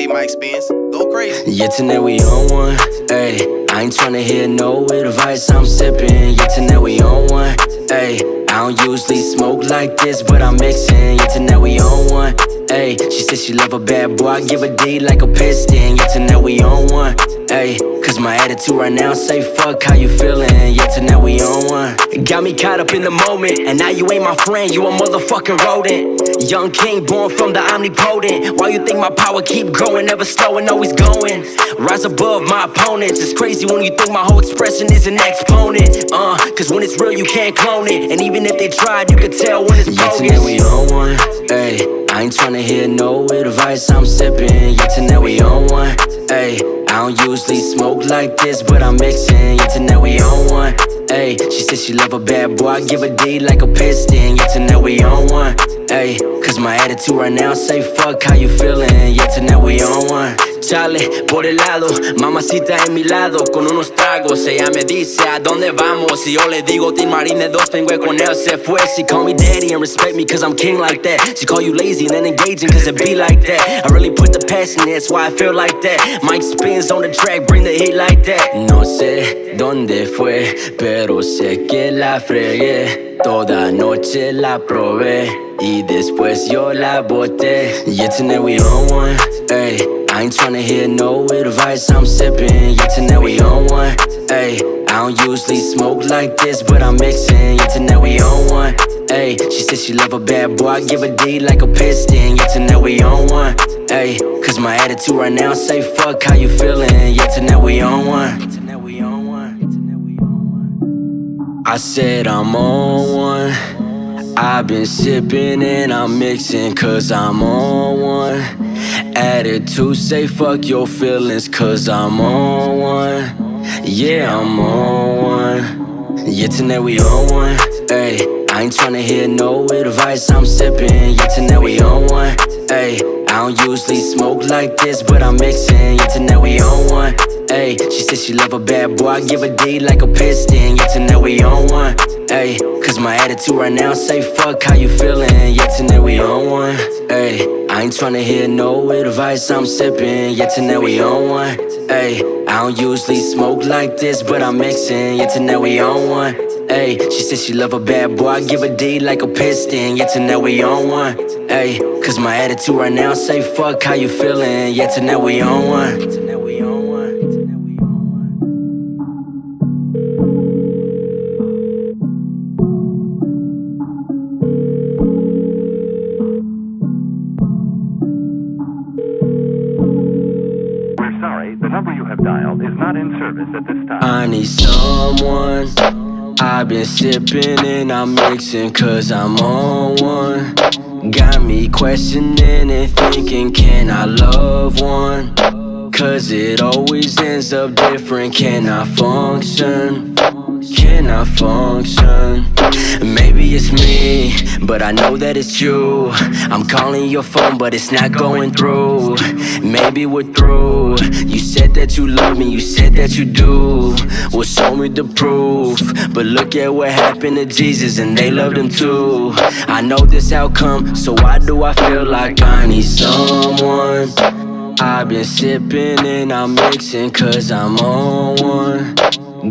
Mike Spence. Go crazy. Yeah, tonight we on one. Ayy, I ain't tryna hear no advice. I'm sipping. Yeah, tonight we on one. Ayy, I don't usually smoke like this, but I'm mixing. Yeah, tonight we on one. Ayy, she said she love a bad boy. I give a D like a piston. Yeah, tonight we on one. Ayy, cause my attitude right now say fuck how you feeling. Yeah, tonight we on one. Got me caught up in the moment, and now you ain't my friend, you a motherfucking rodent. Young king born from the omnipotent. Why you think my power keep growing, never slowing, always going? Rise above my opponents. It's crazy when you think my whole expression is an exponent. Cause when it's real you can't clone it, and even if they tried you could tell when it's bogus. Yeah, tonight we on one. Ayy, I ain't tryna hear no advice, I'm sipping. Yeah, tonight we on one. Ayy, I don't usually smoke like this, but I'm mixing. Yeah, tonight we on one. Ayy, she said she love a bad boy. I give a D like a piston. Yeah, tonight we on one. Ayy, cause my attitude right now say fuck how you feeling. Yeah, tonight we on one. Chale, por el lado, mamacita en mi lado, con unos tragos, ella me dice a dónde vamos, y yo le digo Tin Marine 2, vengo con él, se fue. She call me daddy and respect me cause I'm king like that. She call you lazy and then engaging cause it be like that. I really put the passion in, that's why I feel like that. Mike spins on the track, bring the heat like that. No sé dónde fue, pero sé que la fregué. Toda noche la probé y después yo la boté. Yeah, tonight we on one. Ayy, I ain't tryna hear no advice, I'm sipping. Yeah, tonight we on one. Ayy, I don't usually smoke like this, but I'm mixing. Yeah, tonight we on one. Ayy, she said she love a bad boy. I give a D like a piston. Yeah, tonight we on one. Ayy, cause my attitude right now say fuck how you feeling. Yeah, tonight we on one. I said I'm on one. I've been sipping and I'm mixing cause I'm on one. Attitude say fuck your feelings cause I'm on one. Yeah, I'm on one. Yeah, tonight we on one. Ayy, I ain't tryna hear no advice, I'm sipping. Yeah, tonight we on one. Ayy, I don't usually smoke like this, but I'm mixing. Yeah, tonight we on one. Ayy, she said she love a bad boy. I give a D like a piston. Yeah, tonight we on one. Ayy, cause my attitude right now say fuck how you feeling. Yeah, tonight we on one. Ayy, I ain't tryna hear no advice, I'm sipping. Yeah, tonight we on one. Ayy, I don't usually smoke like this, but I'm mixing. Yeah, tonight we on one. Ayy, she said she love a bad boy. I give a D like a piston. Yeah, tonight we on one. Ayy, cause my attitude right now say fuck how you feeling. Yeah, tonight we on one. I need someone. I've been sipping and I'm mixing cause I'm on one. Got me questioning and thinking, can I love one? Cause it always ends up different. Can I function? Can I function? Maybe it's me, but I know that it's you. I'm calling your phone, but it's not going through. Maybe we're through. You said that you love me, you said that you do. Well, show me the proof. But look at what happened to Jesus, and they loved him too. I know this outcome, so why do I feel like I need someone? I've been sipping and I'm mixing cause I'm on one.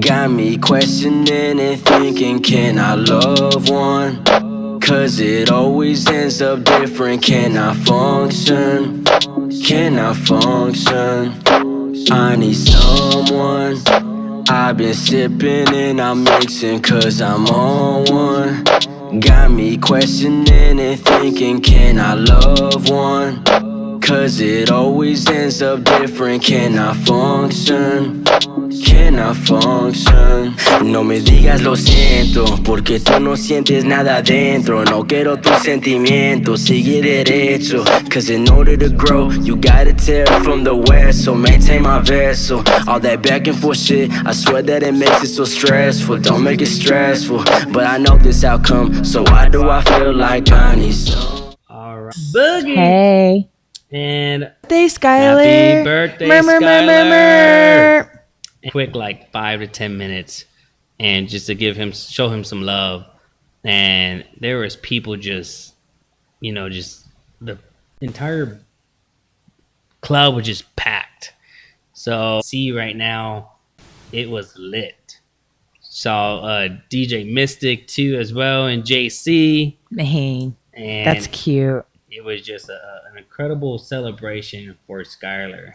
Got me questioning and thinking, can I love one? Cause it always ends up different. Can I function? Can I function? I need someone. I've been sipping and I'm mixing cause I'm on one. Got me questioning and thinking, can I love one? Cause it always ends up different. Can I function? Can I function? No me digas lo siento, porque tú no sientes nada dentro. No quiero tus sentimientos, sigue derecho. Cause in order to grow, you gotta tear from the west. So maintain my vessel. All that back and forth shit, I swear that it makes it so stressful. Don't make it stressful, but I know this outcome, so why do I feel like I need some? Alright, Boogie! Hey. And birthday, Skylar. Happy birthday, Murmur, Skylar. Quick, like 5 to 10 minutes, and just to show him some love. And there was people just the entire club was just packed. So see right now, it was lit. Saw DJ Mystic too as well, and JC. Man, And that's cute. it was just an incredible celebration for Skylar.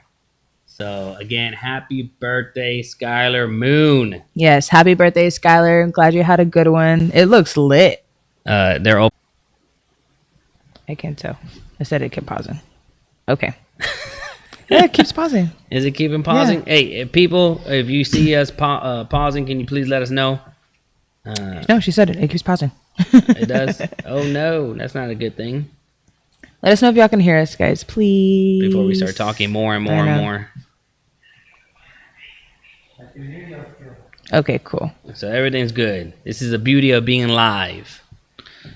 So again, happy birthday, Skylar Moon. Yes, happy birthday, Skylar. I'm glad you had a good one. It looks lit. They're open. I can't tell. I said it kept pausing. Okay. Yeah, it keeps pausing. Is it keeping pausing? Yeah. Hey, people, if you see us pausing, can you please let us know? No, she said it. It keeps pausing. It does? Oh, no. That's not a good thing. Let us know if y'all can hear us, guys, please. Before we start talking more and more and more. Okay, cool. So everything's good. This is the beauty of being live.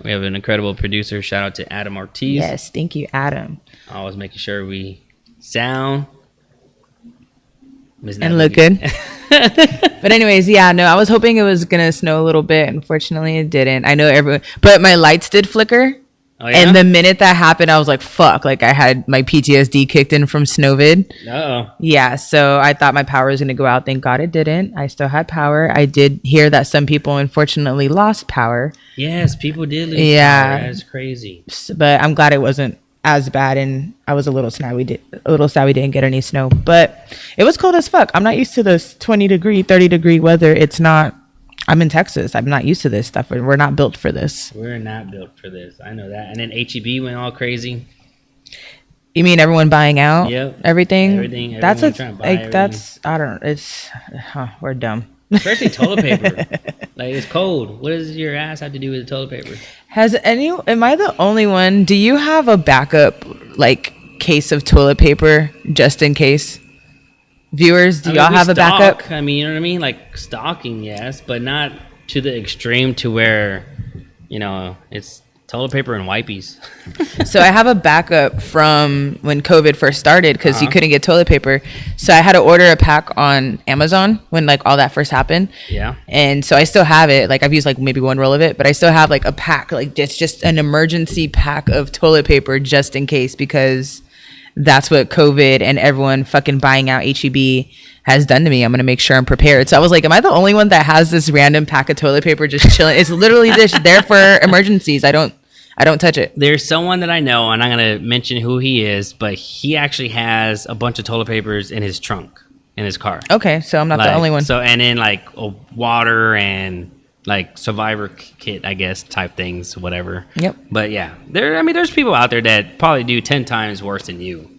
We have an incredible producer. Shout out to Adam Ortiz. Yes, thank you, Adam. Always making sure we sound And look good. But anyways, yeah, no, I was hoping it was going to snow a little bit. Unfortunately, it didn't. I know everyone, but my lights did flicker. Oh, yeah? And the minute that happened, I was like, fuck, like I had my PTSD kicked in from Snowvid. Uh-oh. Yeah, so I thought my power was going to go out. Thank God it didn't. I still had power. I did hear that some people unfortunately lost power. Yes, people did lose Yeah. power. That's crazy. But I'm glad it wasn't as bad, and I was a little sad we didn't get any snow. But it was cold as fuck. I'm not used to this 20 degree, 30 degree weather. It's not. I'm in Texas. I'm not used to this stuff. We're not built for this. We're not built for this. I know that. And then HEB went all crazy. You mean everyone buying out? Yep. Everything. Everything That's trying to buy like everything. that's. I don't. It's. We're dumb. Especially toilet paper. Like, it's cold. What does your ass have to do with the toilet paper? Am I the only one? Do you have a backup like case of toilet paper just in case? Viewers, do y'all we have a backup? stock. I mean, you know what I mean? Like, stocking, yes, but not to the extreme to where, it's toilet paper and wipies. So I have a backup from when COVID first started because you couldn't get toilet paper. So I had to order a pack on Amazon when like all that first happened. Yeah. And so I still have it. Like I've used like maybe one roll of it, but I still have like a pack. Like it's just an emergency pack of toilet paper just in case, because that's what COVID and everyone fucking buying out HEB has done to me. I'm going to make sure I'm prepared. So I was like, am I the only one that has this random pack of toilet paper just chilling? It's literally just there for emergencies. I don't touch it. There's someone that I know, and I'm going to mention who he is, but he actually has a bunch of toilet papers in his trunk, in his car. Okay, so I'm not the only one. So, and then like water and like survivor kit, I guess, type things, whatever. Yep. But yeah, there's people out there that probably do 10 times worse than you.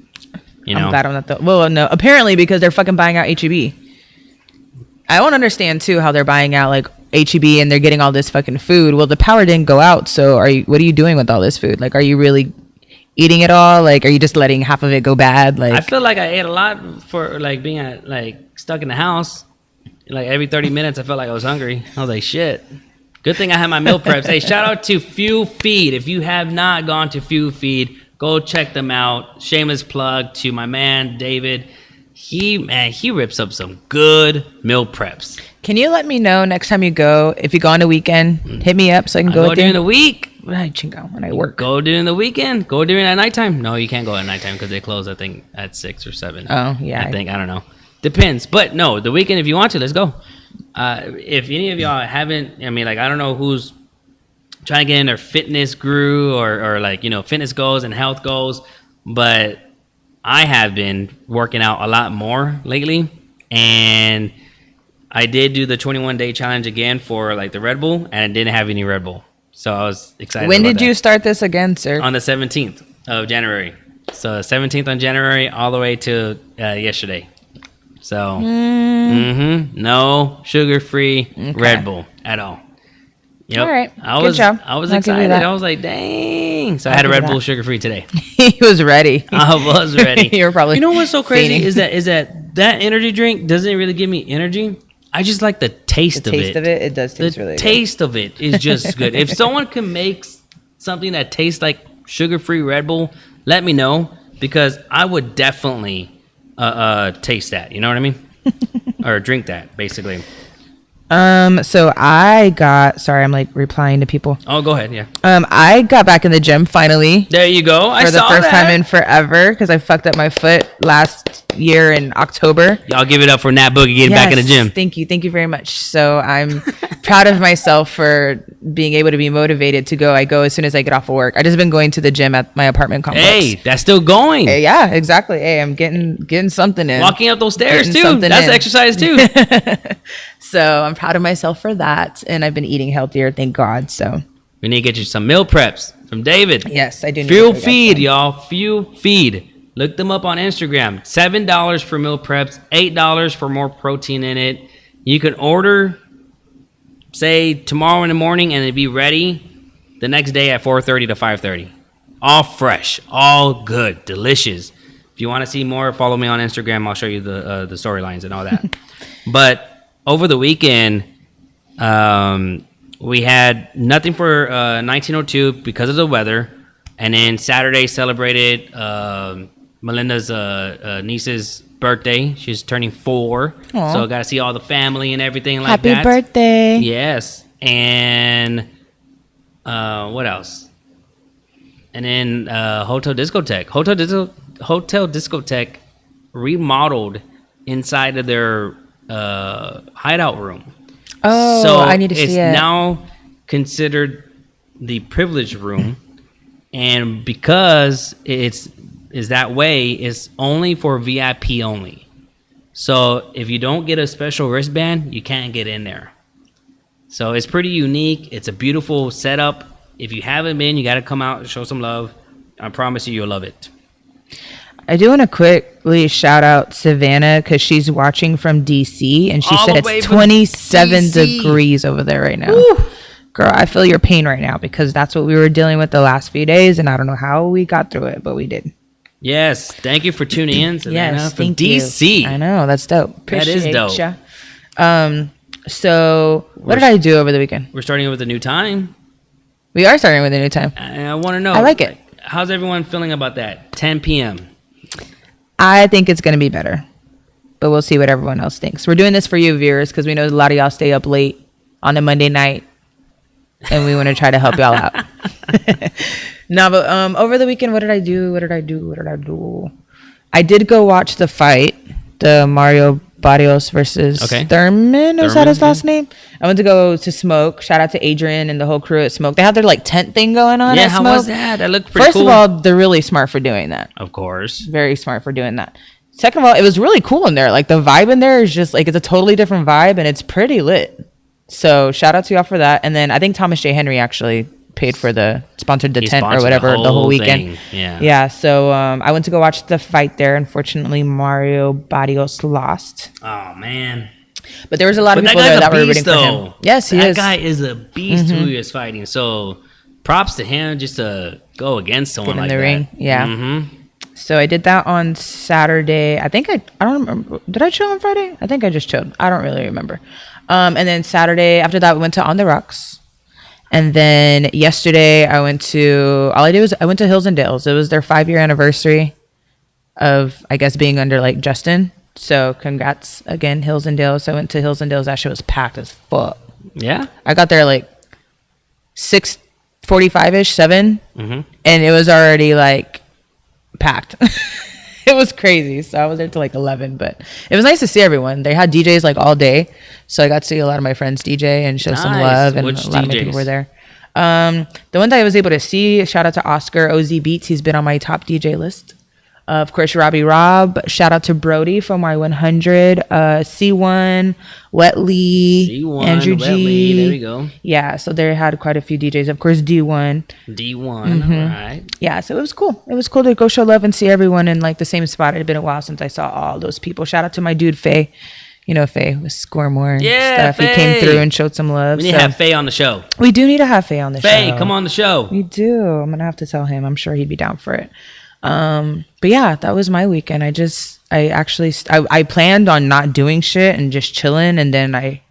I'm glad I'm not the. Well, no, apparently because they're fucking buying out HEB. I don't understand too how they're buying out like HEB and they're getting all this fucking food. Well, the power didn't go out, so what are you doing with all this food? Like, are you really eating it all? Like, are you just letting half of it go bad? Like, I feel like I ate a lot for like being stuck in the house. Like every 30 minutes, I felt like I was hungry. I was like, shit. Good thing I had my meal preps. Hey, shout out to Fuel Feed. If you have not gone to Fuel Feed, go check them out. Shameless plug to my man David. He rips up some good meal preps. can you let me know next time you go, if you go on a weekend, hit me up so I can go with during you? the week. When I work. Go during the weekend. Go during at nighttime. No, you can't go at nighttime because they close, I think, at 6 or 7. Oh, yeah. I don't know. Depends. But no, the weekend, if you want to, let's go. If any of y'all haven't, I don't know who's trying to get in their fitness groove or fitness goals and health goals, but I have been working out a lot more lately, and I did do the 21-day challenge again for the Red Bull, and I didn't have any Red Bull, so I was excited. When about did that. you start this again, sir? On the 17th of January. So 17th on January all the way to yesterday. So no sugar-free Red Bull at all. Yep. All right. I Good was job. I was I'll give you excited. that. I was like, dang. So I I'll had a give you Red Bull that. sugar-free today. He was ready. I was ready. You were probably. You know what's so crazy fainting. is that energy drink doesn't really give me energy. I just like the taste The of taste it. of it, it does taste The really good. taste of it is just good. If someone can make something that tastes like sugar-free Red Bull, let me know, because I would definitely taste that. You know what I mean? Or drink that, basically. So I got, sorry, I'm like replying to people. Oh, go ahead. Yeah. I got back in the gym finally. There you go. I For the saw first that. time in forever because I fucked up my foot last year in October. Y'all give it up for Nat Boogie getting back in the gym. Thank you very much. So I'm proud of myself for being able to be motivated to go. I go as soon as I get off of work. I just been going to the gym at my apartment complex. Hey, that's still going. Hey, yeah, exactly. Hey, I'm getting something in. Walking up those stairs Getting too. something That's in. exercise too. So I'm proud of myself for that, and I've been eating healthier, thank God. So We need to get you some meal preps from David. yes, I do. Need Fuel to go get Feed, some. y'all. Fuel Feed. Look them up on Instagram. $7 for meal preps, $8 for more protein in it. You can order, say, tomorrow in the morning, and it'll be ready the next day at 4:30 to 5:30. All fresh, all good, delicious. If you want to see more, follow me on Instagram. I'll show you the storylines and all that. But over the weekend, we had nothing for 1902 because of the weather. And then Saturday celebrated Melinda's niece's birthday. She's turning 4. Aw. So got to see all the family and everything like Happy that. birthday! Yes. And what else? And then Hotel Discotheque. Hotel Discotheque remodeled inside of their hideout room. Oh, So I need to it's see it. now considered the privileged room, and because it's is that way, it's only for VIP only. So if you don't get a special wristband, you can't get in there. So it's pretty unique. It's a beautiful setup. If you haven't been, you got to come out and show some love. I promise you'll love it. I do want to quickly shout out Savannah because she's watching from DC and she All said the way it's from 27 DC. degrees over there right now. Girl, I feel your pain right now because that's what we were dealing with the last few days, and I don't know how we got through it, but we did. Yes, thank you for tuning in, Savannah, Yes, from thank you. DC. I know, that's dope. That is Appreciate dope. ya. So what did I do over the weekend? We're starting with a new time. We are starting with a new time. I want to know. I like it. How's everyone feeling about that? 10 p.m. I think it's going to be better, but we'll see what everyone else thinks. We're doing this for you viewers because we know a lot of y'all stay up late on a Monday night, and we want to try to help y'all out. No, but over the weekend, what did I do? I did go watch the fight, the Mario Barrios versus Thurman. Is that his last name? I went to go to Smoke. Shout out to Adrian and the whole crew at Smoke. They had their like tent thing going on. Yeah, at how Smoke. was that? That looked pretty First cool. of all, they're really smart for doing that. Of course. Very smart for doing that. Second of all, it was really cool in there. Like the vibe in there is just like it's a totally different vibe and it's pretty lit. So shout out to y'all for that. And then I think Thomas J. Henry actually paid for sponsored the He tent or sponsored whatever the whole weekend. thing. Yeah. Yeah. So I went to go watch the fight there. Unfortunately, Mario Barrios lost. Oh man. But there was a lot of But people that there guy's that a were beast, rooting for though. him. Yes, he that is. guy is a beast who he is fighting. So props to him just to go against someone Get in like the that. ring. Yeah. Mm-hmm. So I did that on Saturday. I don't remember. Did I chill on Friday? I think I just chilled. I don't really remember. And then Saturday after that we went to On the Rocks. And then yesterday I went to Hills and Dales. It was their 5-year anniversary of I guess being under like Justin. So congrats again, Hills and Dales. So I went to Hills and Dales. That shit was packed as fuck. Yeah. I got there like 6:45ish, 7, and it was already like packed. It was crazy. So I was there till like 11, but it was nice to see everyone. They had DJs like all day, so I got to see a lot of my friends DJ and show some Nice. love, and Which a lot of my DJs? people were there. The one that I was able to see, shout out to Oscar OZ Beats. He's been on my top DJ list. Of course, Robbie Rob. Shout out to Brody from Y100. C1, Wetley, C1, Andrew G. Wetley, there we go. Yeah, so they had quite a few DJs. Of course, D1. D1. All right. Yeah, so it was cool. It was cool to go show love and see everyone in like the same spot. It had been a while since I saw all those people. Shout out to my dude Faye. You know Faye with Scoremore and Yeah, stuff. He came Faye. through and showed some love. We need to have Faye on the show. We do need to have Faye on the show. Faye, come on the show. We do. I'm gonna have to tell him. I'm sure he'd be down for it. But yeah, that was my weekend. I planned on not doing shit and just chilling, and then I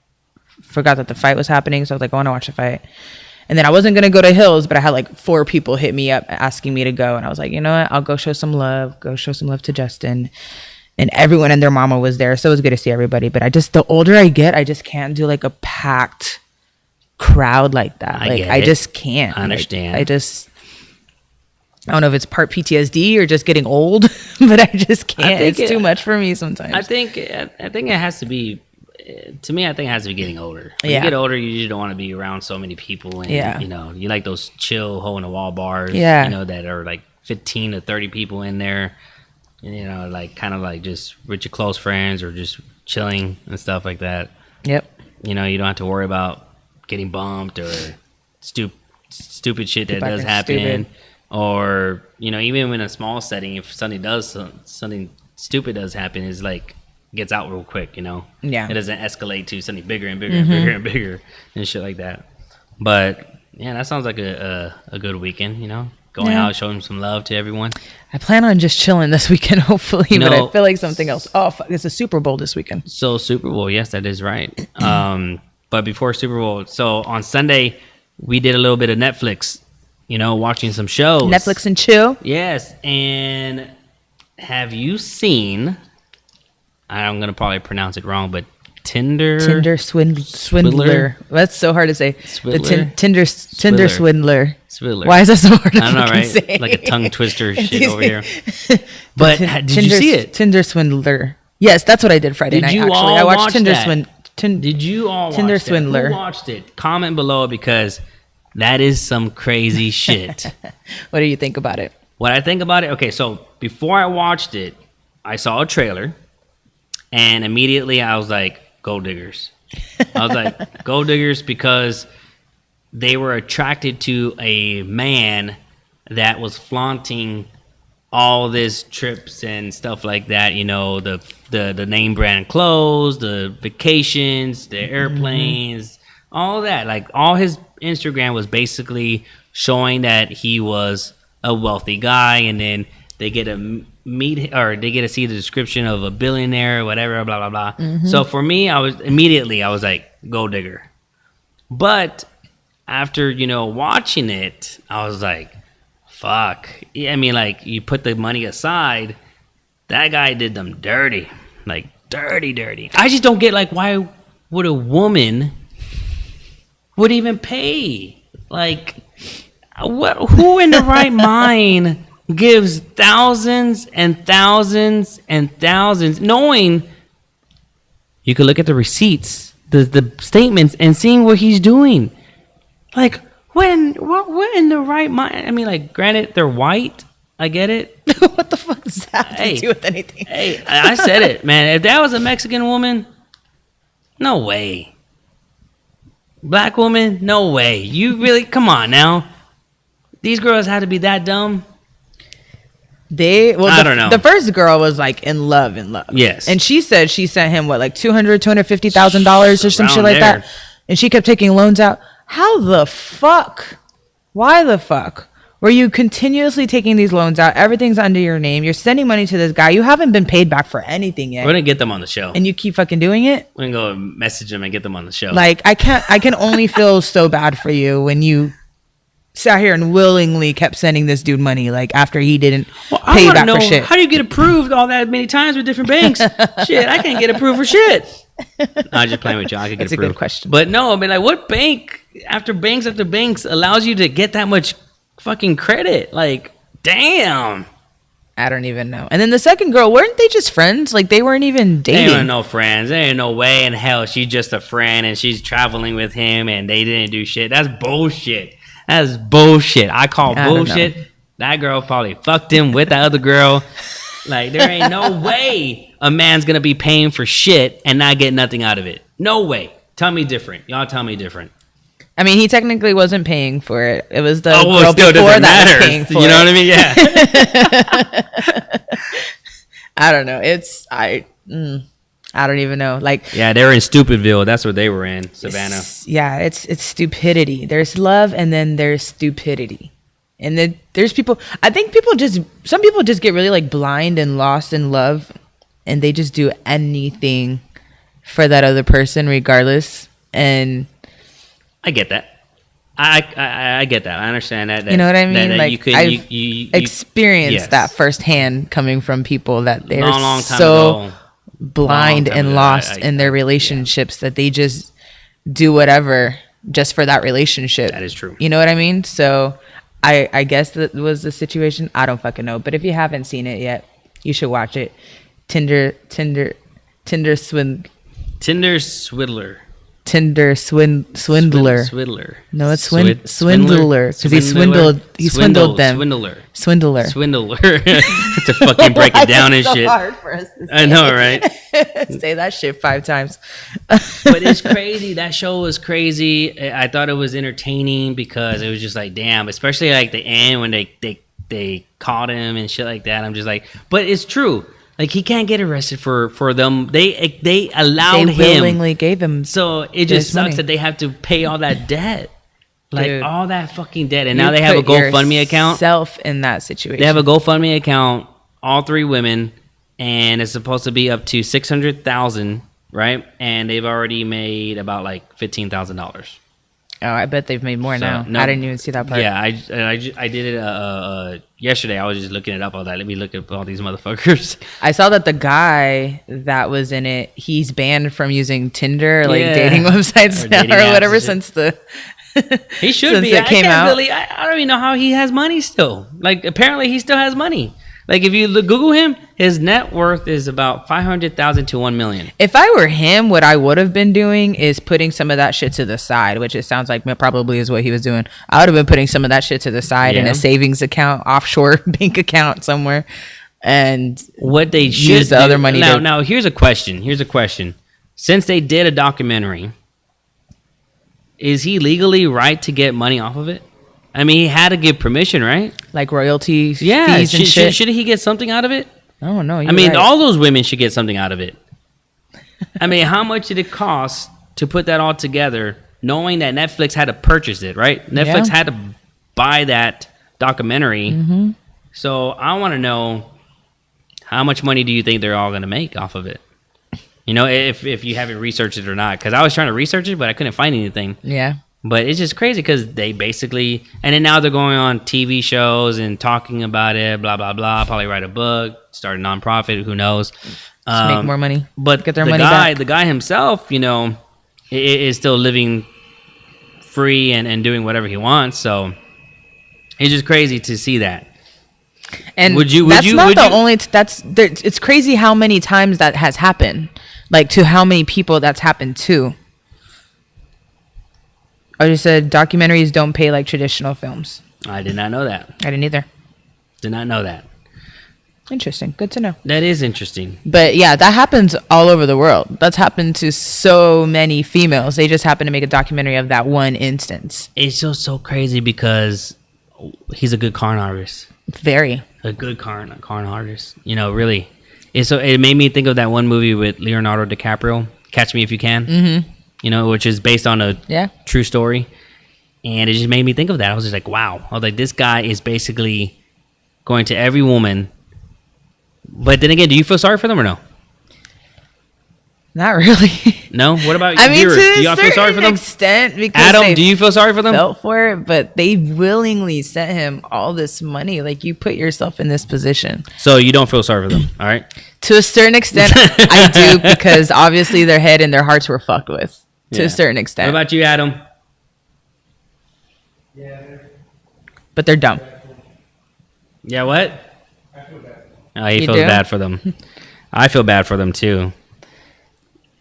forgot that the fight was happening, so I was like, I want to watch the fight. And then I wasn't gonna go to Hills, but I had like 4 people hit me up asking me to go, and I was like, you know what? I'll go show some love to Justin. and everyone and their mama was there. So it was good to see everybody. But the older I get, I just can't do like a packed crowd like that. I just can't. I understand. I don't know if it's part PTSD or just getting old, but I just can't. It's too much for me sometimes. I think it has to be. To me, I think it has to be getting older. When you get older, you just don't want to be around so many people, and you like those chill hole in the wall bars. That are like 15 to 30 people in there. Like kind of like just with your close friends or just chilling and stuff like that. Yep. You don't have to worry about getting bumped or stupid shit that does happen. Stupid. Or, even in a small setting, if something stupid does happen, is like gets out real quick, Yeah. It doesn't escalate to something bigger and bigger and bigger and bigger and shit like that. But yeah, that sounds like a good weekend, going out, showing some love to everyone. I plan on just chilling this weekend, hopefully, but I feel like something else. Oh, fuck, it's a Super Bowl this weekend. So Super Bowl, yes, that is right. But before Super Bowl, so on Sunday, we did a little bit of Netflix, watching some shows. Netflix and chill. Yes, and have you seen, I'm going to probably pronounce it wrong, but Tinder Swindler. That's so hard to say. Swindler? Tinder Swindler. Swindler. Why is that so hard to I don't know, right? say? Like a tongue twister shit over here. But did you see it? Tinder Swindler. Yes, that's what I did Friday night. Actually, I watched Tinder Swindler. Did you all watch Tinder that? Swindler? Who watched it? Comment below because that is some crazy shit. What do you think about it? What I think about it? Okay, so before I watched it, I saw a trailer, and immediately I was like, "Gold diggers." I was like, "Gold diggers," because they were attracted to a man that was flaunting all this trips and stuff like that. The name brand clothes, the vacations, the airplanes, all that. Like all his Instagram was basically showing that he was a wealthy guy, and then they get to meet or they get to see the description of a billionaire or whatever, blah blah blah. So for me, I was like, gold digger. But after watching it, I was like, fuck. I mean, like, you put the money aside, that guy did them dirty, like dirty. I just don't get, like, why would a woman would even pay? Like, who in the right mind gives thousands and thousands and thousands, knowing you could look at the receipts, the statements, and seeing what he's doing? Like, what in the right mind? I mean, like, granted, they're white. I get it. What the fuck does that have to do with anything? Hey, I said it, man. If that was a Mexican woman, no way. Black woman, no way. You really, come on now. These girls had to be that dumb. I don't know. The first girl was like in love. Yes. And she said she sent him what, like $250,000 or some shit like there. that. And she kept taking loans out. How the fuck? Why the fuck were you continuously taking these loans out? Everything's under your name. You're sending money to this guy. You haven't been paid back for anything yet. We're gonna get them on the show. And you keep fucking doing it? We're gonna go message them and get them on the show. Like, I can only feel so bad for you when you sat here and willingly kept sending this dude money, like, after he didn't pay you back for shit. How do you get approved all that many times with different banks? Shit, I can't get approved for shit. I'm just playing with you. I could get That's approved. a good question. But no, I mean, like, what bank after banks allows you to get that much fucking credit? Like, damn. I don't even know. And then the second girl, weren't they just friends? Like, they weren't even dating. They ain't no friends. There ain't no way in hell she's just a friend and she's traveling with him and they didn't do shit. That's bullshit. That's bullshit. I call bullshit. That girl probably fucked him with that other girl. Like, there ain't no way a man's gonna be paying for shit and not get nothing out of it. No way. Tell me different. Y'all tell me different. I mean, he technically wasn't paying for it. It was the girl before that matter. was paying for it. You know what I mean? Yeah. I don't know. I don't even know. Like, yeah, they were in Stupidville. That's where they were in, Savannah. It's stupidity. There's love and then there's stupidity. And then there's people, I think some people just get really like blind and lost in love and they just do anything for that other person regardless. And I get that. I get that. I understand that. You know what I mean? That Like, you could, I've you experienced yes. that firsthand coming from people that they're long time so ago. blind Long time and ago. lost in their relationships that they just do whatever just for that relationship. That is true. You know what I mean? So I guess that was the situation. I don't fucking know. But if you haven't seen it yet, you should watch it. Tinder Swindler. Swindler. No, it's swindler because he swindled them. Swindler. To fucking break it down and shit. Hard for us to I know, right? say that shit 5 times. But it's crazy. That show was crazy. I thought it was entertaining because it was just like, damn, especially like the end when they caught him and shit like that. I'm just like, but it's true. Like, he can't get arrested for them. They allowed him. They willingly gave him. So it just sucks money. that they have to pay all that debt. Like, Dude, all that fucking debt. And now they have a GoFundMe account. Self in that situation. They have a GoFundMe account, all 3 women, and it's supposed to be up to $600,000, right? And they've already made about like $15,000. Oh, I bet they've made more now. No, I didn't even see that part. Yeah, I did it yesterday. I was just looking it up all that. Let me look up all these motherfuckers. I saw that the guy that was in it, he's banned from using Tinder, like Yeah. dating websites Or dating or apps whatever and shit. since the He should since be. it came out. I don't even know how he has money still. Like, apparently he still has money. Like, if you Google him, his net worth is about $500,000 to $1 million. If I were him, what I would have been doing is putting some of that shit to the side, which it sounds like probably is what he was doing. I would have been putting some of that shit to the side in Yeah. a savings account, offshore bank account somewhere, and What they should use the do- other money to- Now, here's a question. Since they did a documentary, is he legally right to get money off of it? I mean, he had to give permission, right? like royalty Yeah. fees and shit. Should he get something out of it? Oh no! I mean, all those women should get something out of it. I mean, how much did it cost to put that all together, knowing that Netflix had to purchase it, right? Netflix Yeah. had to buy that documentary. Mm-hmm. So I want to know, how much money do you think they're all going to make off of it? You know, if you haven't researched it or not. Because I was trying to research it, but I couldn't find anything. Yeah. But it's just crazy because they basically, and then now they're going on TV shows and talking about it, blah, blah, blah. Probably write a book, start a nonprofit, who knows. Just make more money. But Get their the money guy, back. the guy himself, you know, is still living free and doing whatever he wants. So it's just crazy to see that. And Would you- that's would not you- the only. It's crazy how many times that has happened. Like, to how many people that's happened to. I just said documentaries don't pay like traditional films. I did not know that. I didn't either. Did not know that. Interesting. Good to know. That is interesting. But yeah, that happens all over the world. That's happened to so many females. They just happen to make a documentary of that one instance. It's just so crazy because he's a good con artist. Very. A good con artist. You know, really. It made me think of that one movie with Leonardo DiCaprio, Catch Me If You Can. Mm-hmm. You know, which is based on a true story. And it just made me think of that. I was just like, wow. I was like, this guy is basically going to every woman. But then again, do you feel sorry for them or no? Not really. No? What about I mean, viewers? to Do y'all a feel sorry for certain them? extent, because Adam, they do you feel sorry for them? felt for it, but they willingly sent him all this money. Like, you put yourself in this position. So you don't feel sorry for them, all right? To a certain extent, I do, because obviously their head and their hearts were fucked with. To Yeah. a certain What extent. about you, Adam? But they're dumb. Yeah, what? Oh, he You feels do? bad for them. I feel bad for them too.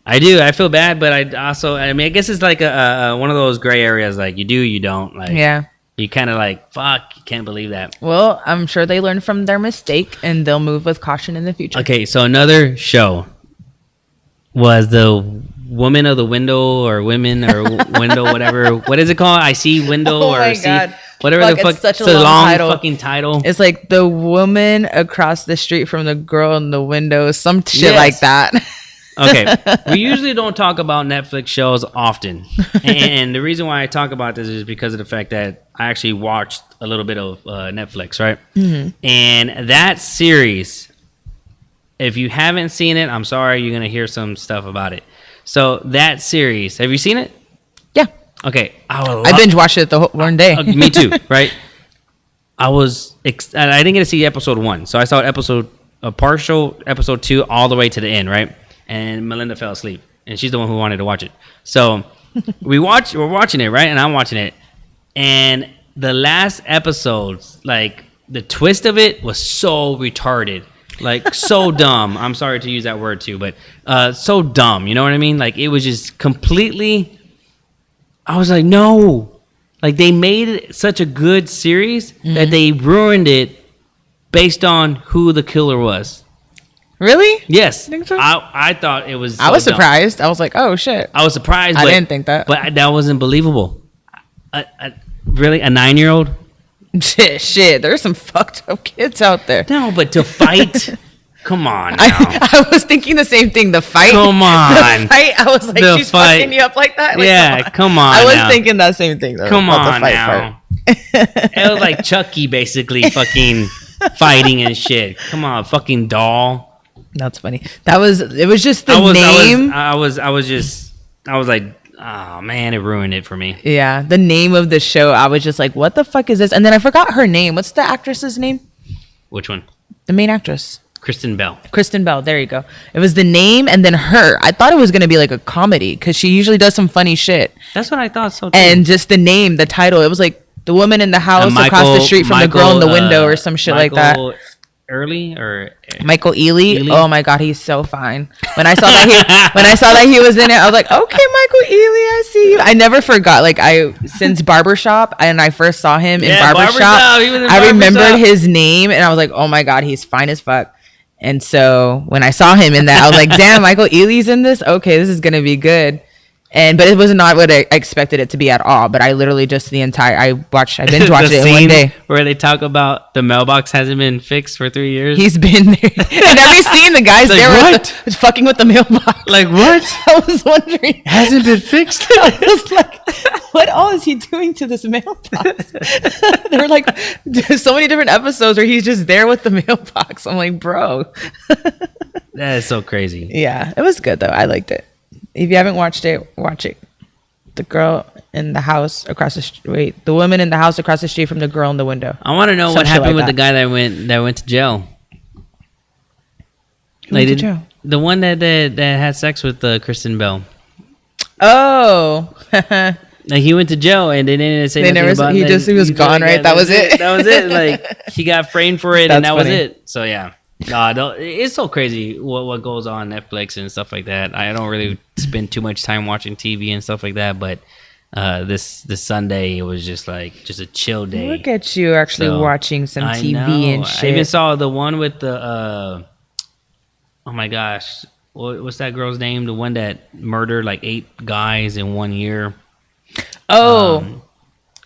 I do. I feel bad, but I mean, I guess it's like a one of those gray areas. Like, you do, you don't. Like, Yeah. you kind of like, fuck, you can't believe that. Well, I'm sure they learned from their mistake and they'll move with caution in the future. Okay, so another show was the Woman of the Window or Women or Window, whatever. What is it called? I see window Oh or my see God. whatever Fuck, the fuck. it's such a it's long title. fucking title. It's like the woman across the street from the girl in the window, some shit Yes. like that. Okay, we usually don't talk about Netflix shows often, and the reason why I talk about this is because of the fact that I actually watched a little bit of Netflix, right? Mm-hmm. And that series, if you haven't seen it, I'm sorry, you're gonna hear some stuff about it. So that series, have you seen it? Yeah. Okay, I binge watched it the whole one day. Me too, right? I didn't get to see episode 1, so I saw a partial episode 2 all the way to the end, right? And Melinda fell asleep, and she's the one who wanted to watch it. So we're watching it, right? And I'm watching it, and the last episodes, like the twist of it was so retarded, like so dumb. I'm sorry to use that word too, but so dumb. You know what I mean? Like it was just completely. I was like, no. Like they made it such a good series that they ruined it based on who the killer was. Really? Yes. You think so? I thought it was. I was surprised. I was like, oh shit. I was surprised. I didn't think that. But that wasn't believable. Really, a 9-year-old? Shit. There's some fucked up kids out there. No, but to fight. Come on now. I was thinking the same thing. The fight. Come on. The fight. I was like, she's fucking you up like that? Like, yeah, come on. I was now. thinking that same thing though. Come about on the fight now. part. It was like Chucky basically fucking fighting and shit. Come on, fucking doll. That's funny. It was just the name. I was like, oh man, it ruined it for me. Yeah, the name of the show. I was just like, what the fuck is this? And then I forgot her name. What's the actress's name? Which one? The main actress. Kristen Bell. Kristen Bell. There you go. It was the name and then her. I thought it was going to be like a comedy because she usually does some funny shit. That's what I thought so too. And just the name, the title, it was like the woman in the house across the street from the girl in the window or some shit like that. Michael Ealy. Oh my god, he's so fine. When I saw that he was in it, I was like, okay, Michael Ealy, I see you. I never forgot. Like since Barbershop, and I first saw him in Barbershop. I remembered his name, and I was like, oh my god, he's fine as fuck. And so when I saw him in that, I was like, damn, Michael Ealy's in this? Okay, this is going to be good. But it was not what I expected it to be at all. But I literally just I binge watched it in one day. Where they talk about the mailbox hasn't been fixed for 3 years. He's been there. In every scene, the guy's like, there fucking with the mailbox. Like, what? I was wondering. Hasn't been fixed? I was like, what all is he doing to this mailbox? There were like so many different episodes where he's just there with the mailbox. I'm like, bro. That is so crazy. Yeah, it was good though. I liked it. If you haven't watched it, watch it. The girl in the house across the street. The woman in the house across the street from the girl in the window. I want to know what happened with the guy that went to jail. Went to jail? The one that had sex with Kristen Bell. Oh. Like he went to jail and they didn't say nothing about it. He was gone, right? That was it. That was it. Like he got framed for it, and that was funny. it. So yeah. No, it's so crazy what goes on Netflix and stuff like that. I don't really spend too much time watching TV and stuff like that, but this Sunday it was just a chill day. Look at you actually watching some TV and shit. I even saw the one with the oh my gosh, what's that girl's name? The one that murdered like 8 guys in 1 year. Oh.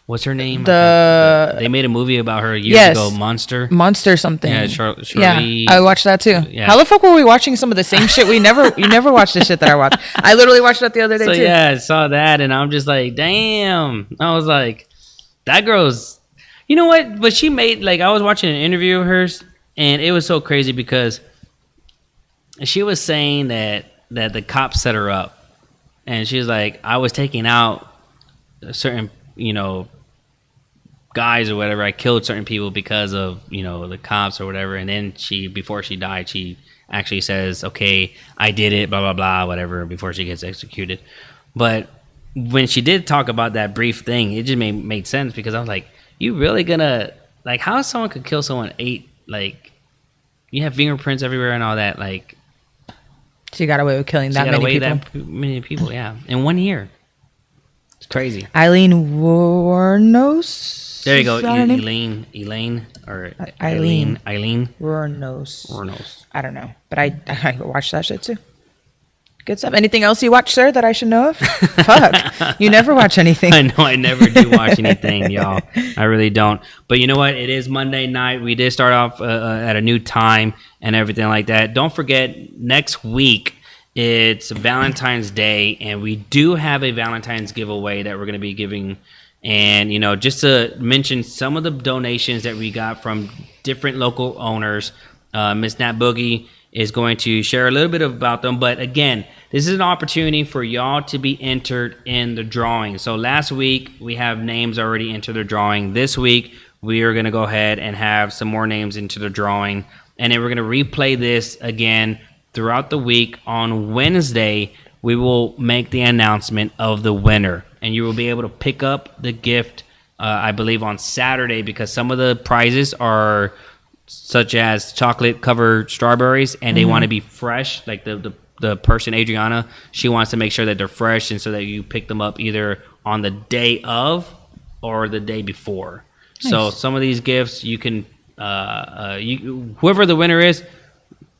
What's her name? They made a movie about her years ago. Monster something. Yeah, Shirley. Yeah, I watched that too. Yeah. How the fuck were we watching some of the same shit? You never watched the shit that I watched. I literally watched that the other day too. Yeah, I saw that and I'm just like, damn. I was like, that girl's. You know what? But she made I was watching an interview of hers and it was so crazy because she was saying that the cops set her up, and she was like, I was taking out certain guys or whatever. I killed certain people because of the cops or whatever. And then before she died, she actually says, okay, I did it, blah blah blah, whatever, before she gets executed. But when she did talk about that brief thing, it just made sense, because I was like, you really gonna how someone could kill someone 8, you have fingerprints everywhere and all that, she got away with killing that many people, yeah, in 1 year. It's crazy. Eileen Wuornos. There you go. Eileen Wuornos. I don't know, but I watched that shit too. Good stuff. Anything else you watch, sir, that I should know of? Fuck, you never watch anything. I know, I never do watch anything, y'all. I really don't. But you know what? It is Monday night. We did start off at a new time and everything like that. Don't forget, next week it's Valentine's Day, and we do have a Valentine's giveaway that we're going to be giving. And, just to mention some of the donations that we got from different local owners, Miss Nat Boogie is going to share a little bit about them. But again, this is an opportunity for y'all to be entered in the drawing. So last week, we have names already into the drawing. This week, we are going to go ahead and have some more names into the drawing. And then we're going to replay this again throughout the week. On Wednesday, we will make the announcement of the winner. And you will be able to pick up the gift, I believe, on Saturday, because some of the prizes are such as chocolate covered strawberries, and they want to be fresh. Like the person, Adriana, she wants to make sure that they're fresh, and so that you pick them up either on the day of or the day before. Nice. So some of these gifts you can, whoever the winner is,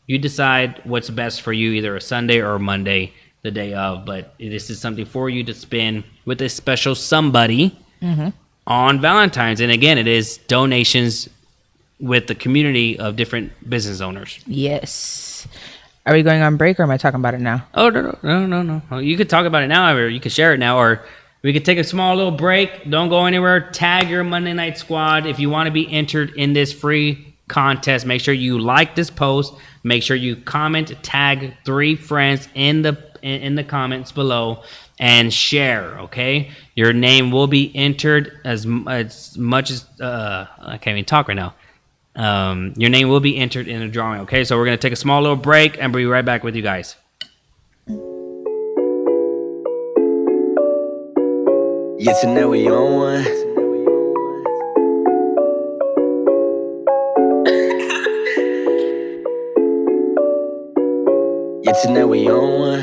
you decide what's best for you, either a Sunday or a Monday, the day of. But this is something for you to spend with a special somebody on Valentine's. And again, it is donations with the community of different business owners. Yes. Are we going on break, or am I talking about it now? Oh, no. You could talk about it now, or you could share it now, or we could take a small little break. Don't go anywhere. Tag your Monday Night Squad. If you want to be entered in this free contest, make sure you like this post. Make sure you comment, tag 3 friends in the comments below, and share, okay? Your name will be entered as much as... I can't even talk right now. Your name will be entered in the drawing. Okay, so we're gonna take a small little break and be right back with you guys. Yeah, tonight we on one. Yeah, tonight we on one.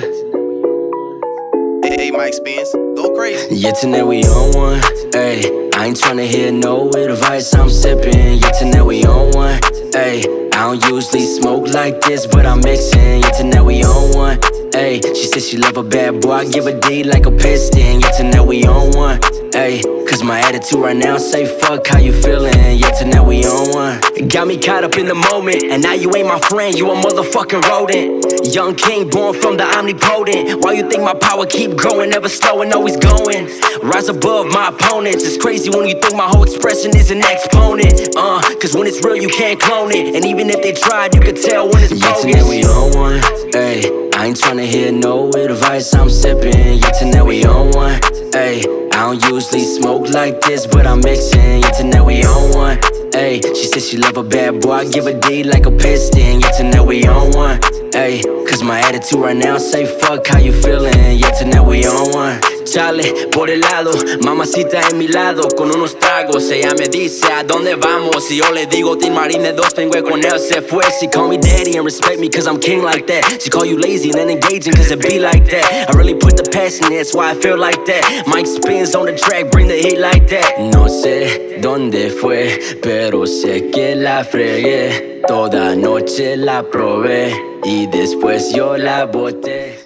Hey, Mike Spence, go crazy. Yeah, tonight we on one. Ay, I ain't tryna hear no advice, I'm sipping. Yeah, tonight we on one. Ay, I don't usually smoke like this, but I'm mixing. Yeah, tonight we on one. Ay, she said she love a bad boy, I give a D like a piston. Yeah, tonight we on one. Ay, cause my attitude right now say fuck how you feeling. Yeah, tonight we on one. It got me caught up in the moment, and now you ain't my friend, you a motherfucking rodent. Young king born from the omnipotent. Why you think my power keep growing, never slowing, always going? Rise above my opponents. It's crazy when you think my whole expression is an exponent. Cause when it's real you can't clone it, and even if they tried you could tell when it's bogus. Yeah, tonight we on one. Ay, I ain't tryna hear no advice, I'm sipping. Yeah, tonight we on one. Ay, I don't usually smoke like this, but I'm mixing. Yeah, tonight we on one. Ay, she said she love a bad boy, I give a D like a piston. Yeah, tonight we on one. Ay, cause my attitude right now say fuck how you feeling. Yeah, tonight we on one. Chale, por el lado, mamacita en mi lado, con unos tragos, ella me dice a dónde vamos, y yo le digo Team Marine 2, vengo con él, se fue. She call me daddy and respect me cause I'm king like that. She call you lazy and then engaging cause it be like that. I really put the passion in, that's why I feel like that. Mike spins on the track, bring the heat like that. No sé dónde fue, pero sé que la fregué. Toda noche la probé, y después yo la boté.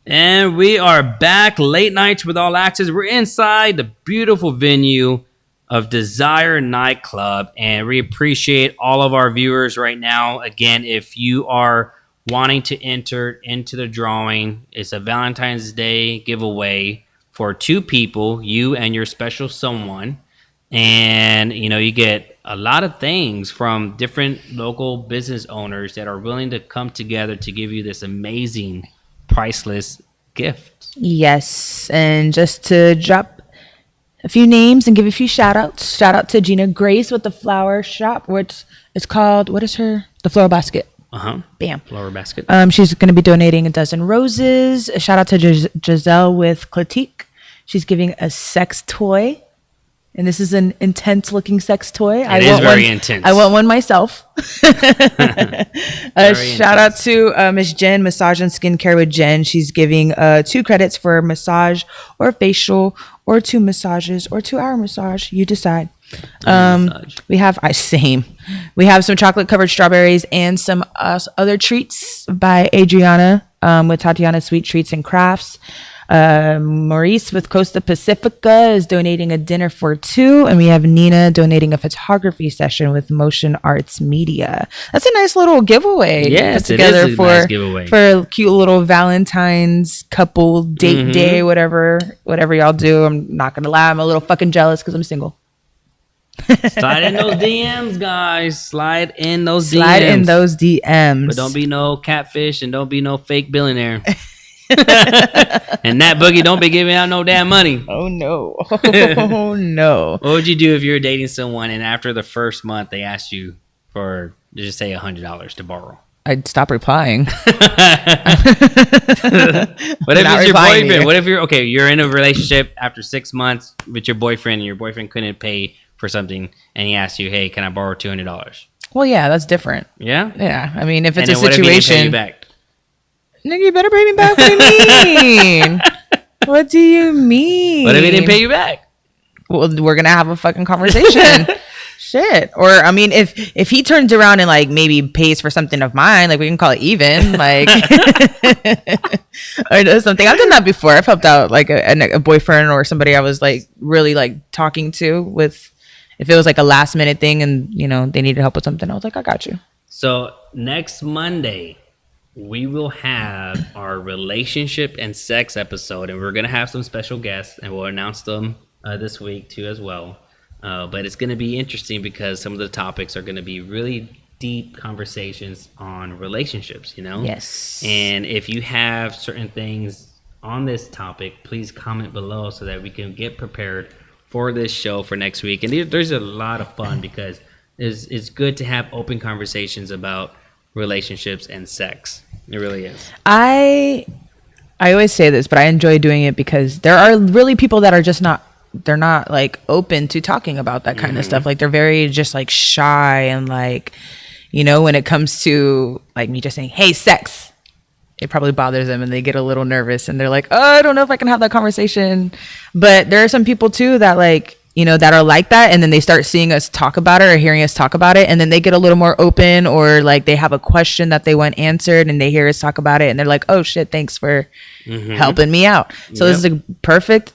And we are back, late nights with all access. We're inside the beautiful venue of Desire Nightclub, and we appreciate all of our viewers right now. Again, if you are wanting to enter into the drawing, it's a Valentine's Day giveaway for 2 people, you and your special someone. And, you know, you get a lot of things from different local business owners that are willing to come together to give you this amazing priceless gift. Yes, and just to drop a few names and give a few shout outs. Shout out to Gina Grace with the flower shop, which is called, what is her? The Floral Basket. Bam. Flower basket. She's going to be donating a dozen roses. A shout out to Giselle with Clatique. She's giving a sex toy. And this is an intense looking sex toy. It is very intense. I want one myself. Shout out to Miss Jen, Massage and Skincare with Jen. She's giving 2 credits for massage or facial, or 2 massages or 2-hour massage. You decide. We have We have some chocolate covered strawberries and some other treats by Adriana with Tatiana Sweet Treats and Crafts. Maurice with Costa Pacifica is donating a dinner for 2, and we have Nina donating a photography session with Motion Arts Media. That's a nice little giveaway. Yes, it is a nice giveaway for a cute little Valentine's couple date day, whatever y'all do. I'm not gonna lie, I'm a little fucking jealous because I'm single. Slide in those DMs, guys. Slide in those DMs. Slide in those DMs. But don't be no catfish and don't be no fake billionaire. And that Boogie don't be giving out no damn money. Oh no. Oh no. What would you do if you were dating someone and after the first month they asked you for, just say, $100 to borrow? I'd stop replying. What if it's your boyfriend? What if you're in a relationship after 6 months with your boyfriend and your boyfriend couldn't pay for something and he asked you, hey, can I borrow $200? Well, yeah, that's different. Yeah? Yeah. I mean, if it's a what situation. If he didn't pay you back? Nigga, you better pay me back. What do you mean? What do you mean? What if he didn't pay you back? Well, we're going to have a fucking conversation. Shit. Or I mean, if he turns around and like maybe pays for something of mine, like we can call it even, like or does something. I've done that before. I've helped out like a boyfriend or somebody I was like really like talking to with, if it was like a last minute thing and you know they needed help with something, I was like, I got you. So next Monday we will have our relationship and sex episode, and we're gonna have some special guests, and we'll announce them this week too as well. But it's going to be interesting because some of the topics are going to be really deep conversations on relationships, you know? Yes. And if you have certain things on this topic, please comment below so that we can get prepared for this show for next week. And there's a lot of fun because it's good to have open conversations about relationships and sex. It really is. I always say this, but I enjoy doing it because there are really people that are just not, they're not like open to talking about that kind of stuff. Like they're very just like shy and like, you know, when it comes to like me just saying, hey, sex, it probably bothers them and they get a little nervous and they're like, oh, I don't know if I can have that conversation. But there are some people too that like, you know, that are like that. And then they start seeing us talk about it or hearing us talk about it. And then they get a little more open or like they have a question that they want answered and they hear us talk about it. And they're like, oh shit, thanks for helping me out. So this is a perfect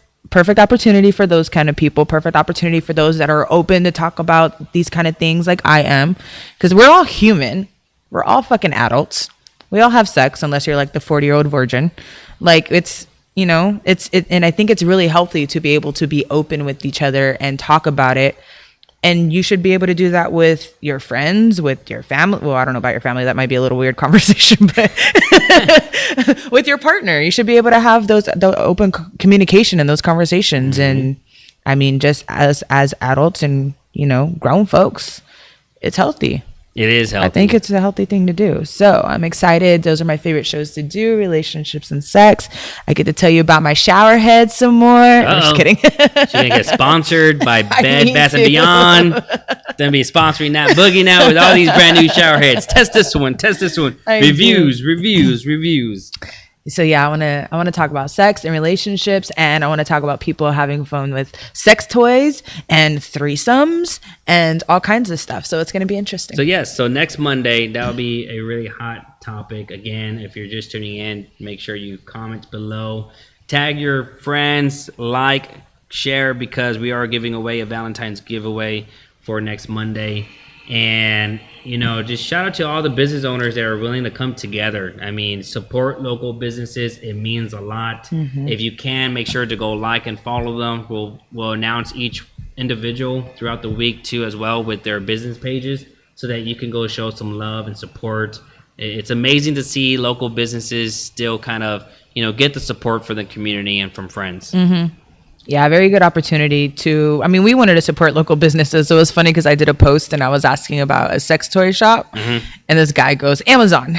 opportunity for those kind of people, perfect opportunity for those that are open to talk about these kind of things like I am, because we're all human, we're all fucking adults, we all have sex unless you're like the 40-year-old virgin. Like it's, you know, and I think it's really healthy to be able to be open with each other and talk about it. And you should be able to do that with your friends, with your family. Well, I don't know about your family. That might be a little weird conversation, but with your partner, you should be able to have the open communication and those conversations. And I mean, just as adults and, you know, grown folks, it's healthy. It is healthy. I think it's a healthy thing to do. So I'm excited. Those are my favorite shows to do, relationships and sex. I get to tell you about my shower head some more. I'm just kidding. She's going to get sponsored by Bed Bath & Beyond. Then be sponsoring that Boogie now with all these brand new shower heads. Test this one. Reviews. So yeah, I want to talk about sex and relationships, and I want to talk about people having fun with sex toys and threesomes and all kinds of stuff. So it's going to be interesting. So yes, so next Monday, that'll be a really hot topic. Again, if you're just tuning in, make sure you comment below, tag your friends, like, share, because we are giving away a Valentine's giveaway for next Monday. And, you know, just shout out to all the business owners that are willing to come together. I mean, support local businesses. It means a lot. If you can, make sure to go like and follow them. We'll announce each individual throughout the week too as well with their business pages so that you can go show some love and support. It's amazing to see local businesses still kind of, you know, get the support for the community and from friends. Yeah, very good opportunity to, I mean, we wanted to support local businesses. So it was funny because I did a post and I was asking about a sex toy shop. And this guy goes, Amazon.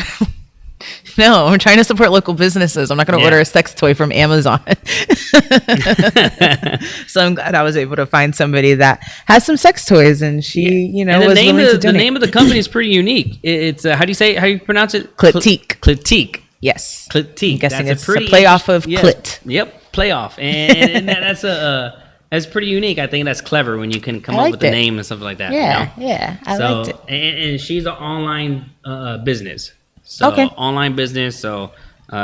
No, I'm trying to support local businesses. I'm not going to order a sex toy from Amazon. So I'm glad I was able to find somebody that has some sex toys, and she, you know, was willing to donate. The name of the company is pretty unique. It's how do you pronounce it? Clitique. Clitique. Yes. Clitique. I'm guessing it's a play off of clit. Yep. Playoff, and that's pretty unique. I think that's clever when you can come up with a name and stuff like that. Yeah, you know? yeah, I liked it. And she's an online business, so online business. So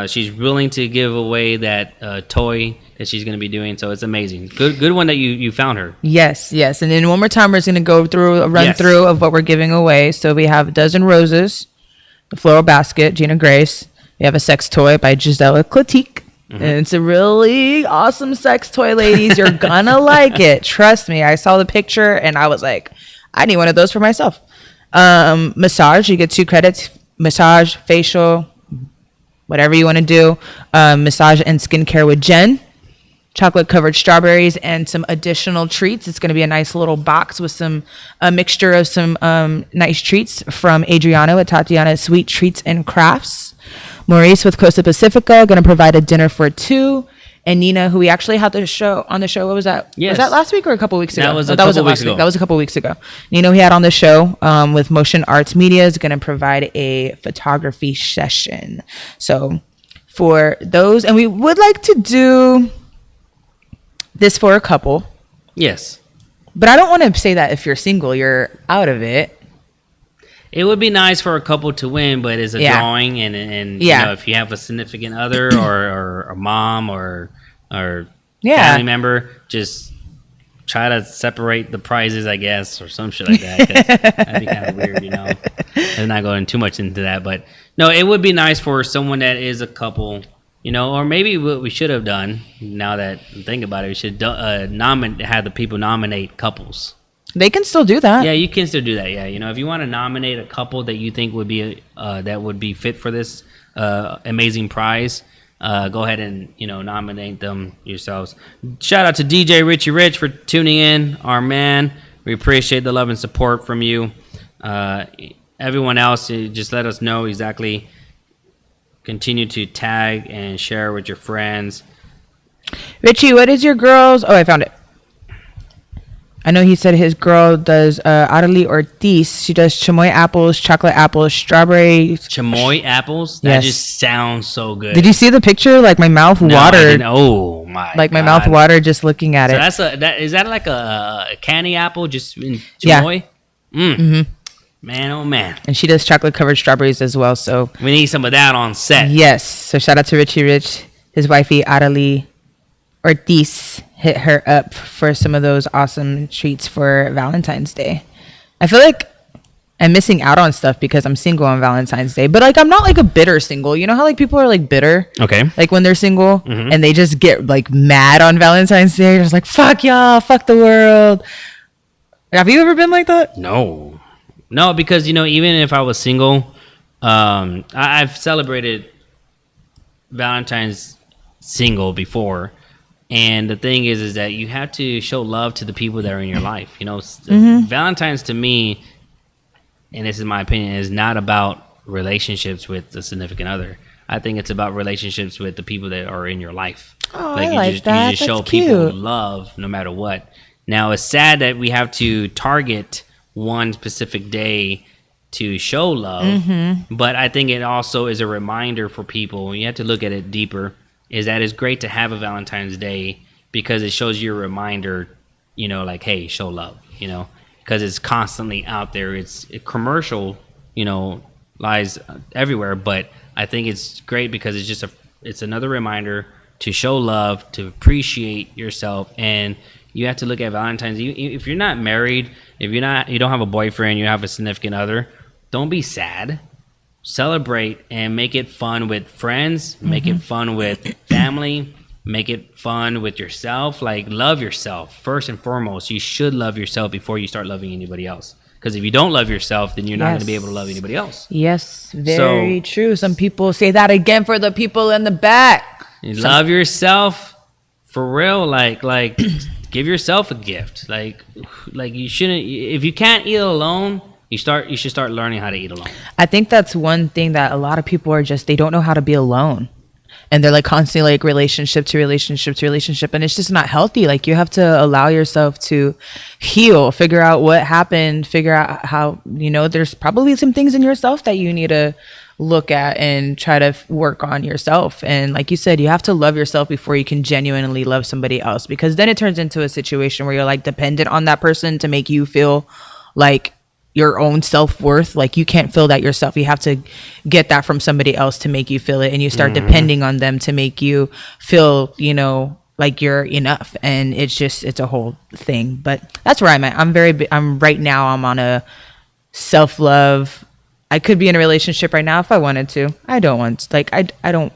she's willing to give away that toy that she's going to be doing. So it's amazing. Good one that you found her. Yes. And then one more time, we're going to go through a run through of what we're giving away. So we have a dozen roses, the floral basket, Gina Grace. We have a sex toy by Gisela Clitique. And it's a really awesome sex toy, ladies. You're gonna like it. Trust me. I saw the picture and I was like, I need one of those for myself. Massage, you get 2 credits. Massage, facial, whatever you want to do. Massage and skincare with Jen. Chocolate covered strawberries and some additional treats. It's going to be a nice little box with a mixture of some nice treats from Adriano at Tatiana's Sweet Treats and Crafts. Maurice with Costa Pacifica going to provide a dinner for 2. And Nina, who we actually had on the show. What was that? Yes. Was that last week or a couple weeks ago? That was a couple weeks ago. That was a couple weeks ago. Nina, we had on the show with Motion Arts Media, is going to provide a photography session. So for those, and we would like to do this for a couple. Yes. But I don't want to say that if you're single, you're out of it. It would be nice for a couple to win, but it's a drawing, and you know, if you have a significant other or a mom or family member, just try to separate the prizes, I guess, or some shit like that. 'Cause that'd be kind of weird, you know. I'm not going too much into that, but no, it would be nice for someone that is a couple, you know, or maybe what we should have done. Now that I think about it, we should have the people nominate couples. They can still do that. Yeah, you can still do that. Yeah, you know, if you want to nominate a couple that you think would be that would be fit for this amazing prize, go ahead and, you know, nominate them yourselves. Shout out to DJ Richie Rich for tuning in, our man. We appreciate the love and support from you. Everyone else, just let us know exactly. Continue to tag and share with your friends. Richie, what is your girl's? Oh, I found it. I know he said his girl does Arely Ortiz. She does chamoy apples, chocolate apples, strawberry. Chamoy apples? That just sounds so good. Did you see the picture? Like my mouth watered. Oh my! Like my God. mouth watered just looking at it. So is that like a candy apple just in chamoy? Yeah. Mm-hmm. Man, oh man. And she does chocolate covered strawberries as well. So we need some of that on set. Yes. So shout out to Richie Rich, his wifey Arely Ortiz. Hit her up for some of those awesome treats for Valentine's Day. I feel like I'm missing out on stuff because I'm single on Valentine's Day, but like I'm not like a bitter single. You know how like people are like bitter? Okay. Like when they're single and they just get like mad on Valentine's Day. They're just like, fuck y'all, fuck the world. Have you ever been like that? No, because, you know, even if I was single, I've celebrated Valentine's single before. And the thing is that you have to show love to the people that are in your life. You know, Valentine's to me, and this is my opinion, is not about relationships with the significant other. I think it's about relationships with the people that are in your life. Oh, like I you like just, that. You just show That's people cute. love no matter what. Now, it's sad that we have to target one specific day to show love, but I think it also is a reminder for people. You have to look at it deeper. Is that it's great to have a Valentine's Day because it shows you a reminder, you know, like, hey, show love, you know, because it's constantly out there. It's a commercial, you know, lies everywhere. But I think it's great because it's another reminder to show love, to appreciate yourself. And you have to look at Valentine's. If you're not married, if you don't have a boyfriend, you have a significant other, don't be sad. Celebrate and make it fun with friends, make it fun with family, make it fun with yourself. Like, love yourself first and foremost. You should love yourself before you start loving anybody else, because if you don't love yourself, then you're not going to be able to love anybody else. Yes, very true. Some people say that again for the people in the back. Love yourself for real. Like give yourself a gift. Like you shouldn't, if you can't eat alone, you should start learning how to eat alone. I think that's one thing that a lot of people are just, they don't know how to be alone. And they're like constantly like relationship to relationship to relationship. And it's just not healthy. Like you have to allow yourself to heal, figure out what happened, figure out how, you know, there's probably some things in yourself that you need to look at and try to work on yourself. And like you said, you have to love yourself before you can genuinely love somebody else, because then it turns into a situation where you're like dependent on that person to make you feel like your own self-worth. Like you can't feel that yourself. You have to get that from somebody else to make you feel it, and you start depending on them to make you feel, you know, like you're enough. And it's a whole thing. But that's where I'm at. I'm right now I'm on a self-love. I could be in a relationship right now if I wanted to. I don't want, like, I don't,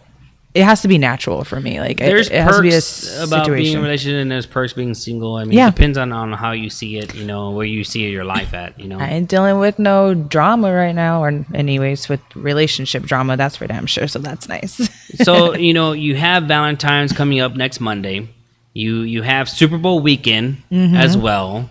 it has to be natural for me. Like there's it has to be a perks about being in a situation. relationship, and there's perks being single. I mean, Yeah. it depends on how you see it, where you see your life at, I ain't dealing with no drama right now, or anyways with relationship drama. That's for damn sure. So that's nice. So, you have Valentine's coming up next Monday. You have Super Bowl weekend as well.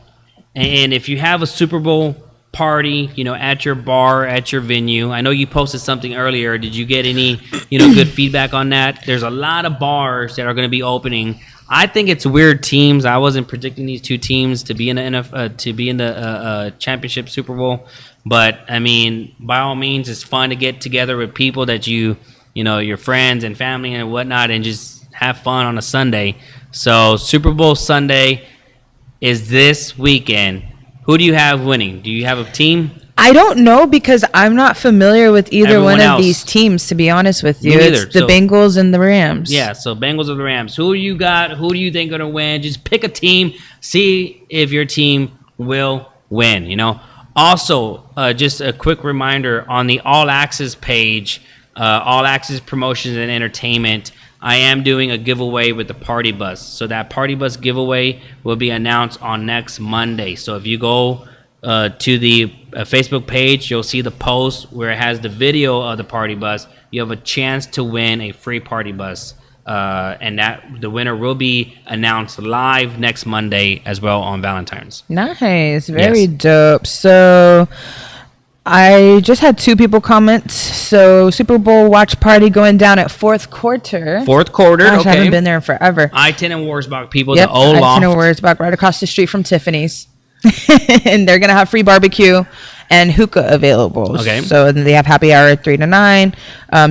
And if you have a Super Bowl party, at your bar, at your venue, I know you posted something earlier. Did you get any, good feedback on that? There's a lot of bars that are going to be opening. I think it's weird teams. I wasn't predicting these two teams to be in the championship Super Bowl, but I mean, by all means, it's fun to get together with people that your friends and family and whatnot, and just have fun on a Sunday. So Super Bowl Sunday is this weekend. Who do you have winning? Do you have a team? I don't know because I'm not familiar with either Everyone one else. of these teams, to be honest with you. Me neither. It's the So- Bengals and the Rams. Yeah, so Bengals or the Rams. Who do you got? Who do you think are going to win? Just pick a team. See if your team will win, Also, just a quick reminder on the All Access page, All Access Promotions and Entertainment, I am doing a giveaway with the Party Bus. So that Party Bus giveaway will be announced on next Monday. So if you go to the Facebook page, you'll see the post where it has the video of the Party Bus. You have a chance to win a free Party Bus. And that the winner will be announced live next Monday as well on Valentine's. Nice. Very Yes. dope. So I just had 2 people comment. So Super Bowl watch party going down at fourth quarter. Fourth quarter, Gosh, okay. I haven't been there in forever. I-10 and Warsbach people, Yep, the old I loft. know where it's back right across the street from Tiffany's. And they're gonna have free barbecue and hookah available. Okay. So then they have happy hour 3 to 9.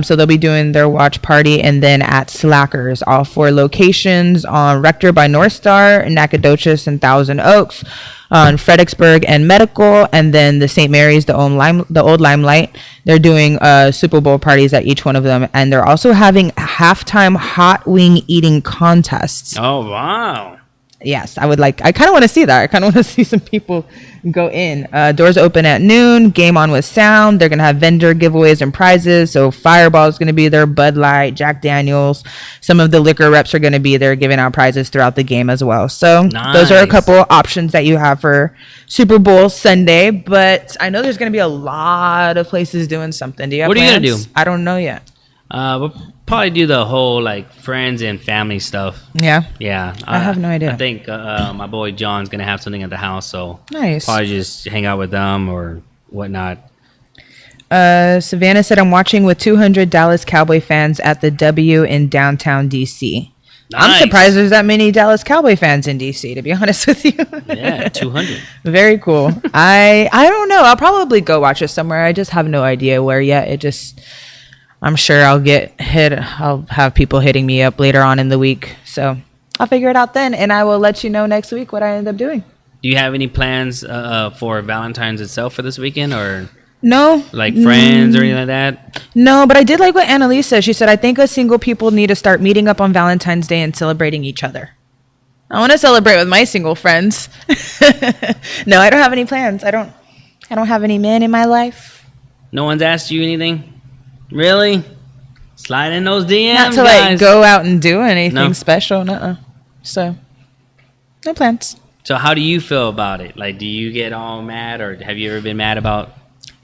So they'll be doing their watch party, and then at Slackers, all 4 locations on Rector by North Star, Nacogdoches, and Thousand Oaks, on Fredericksburg and Medical, and then the St. Mary's, the old Limelight. They're doing Super Bowl parties at each one of them, and they're also having halftime hot wing eating contests. Oh, wow. Yes, I kind of want to see that. I kind of want to see some people go in. Doors open at noon. Game on with sound. They're going to have vendor giveaways and prizes. So Fireball is going to be there. Bud Light, Jack Daniels. Some of the liquor reps are going to be there giving out prizes throughout the game as well. So those are a Nice. couple options that you have for Super Bowl Sunday. But I know there's going to be a lot of places doing something. Do you have What are you gonna plans? do? I don't know yet. We'll probably do the whole friends and family stuff. Yeah. Yeah, I have no idea. I think my boy John's gonna have something at the house, so Nice. probably just hang out with them or whatnot. Savannah said, I'm watching with 200 Dallas Cowboy fans at the W in downtown DC. I'm Nice. surprised there's that many Dallas Cowboy fans in DC, to be honest with you. Yeah, 200. Very cool. I don't know. I'll probably go watch it somewhere. I just have no idea where yet. I'm sure I'll get hit. I'll have people hitting me up later on in the week. So I'll figure it out then. And I will let you know next week what I end up doing. Do you have any plans for Valentine's itself for this weekend, or No. friends or anything like that? No, but I did like what Annalise said. She said, I think us single people need to start meeting up on Valentine's Day and celebrating each other. I want to celebrate with my single friends. No, I don't have any plans. I don't have any men in my life. No one's asked you anything? Really? Slide in those DMs, Not to guys. go out and do anything No. special. Nuh-uh. So, no plans. So how do you feel about it? Do you get all mad, or have you ever been mad about?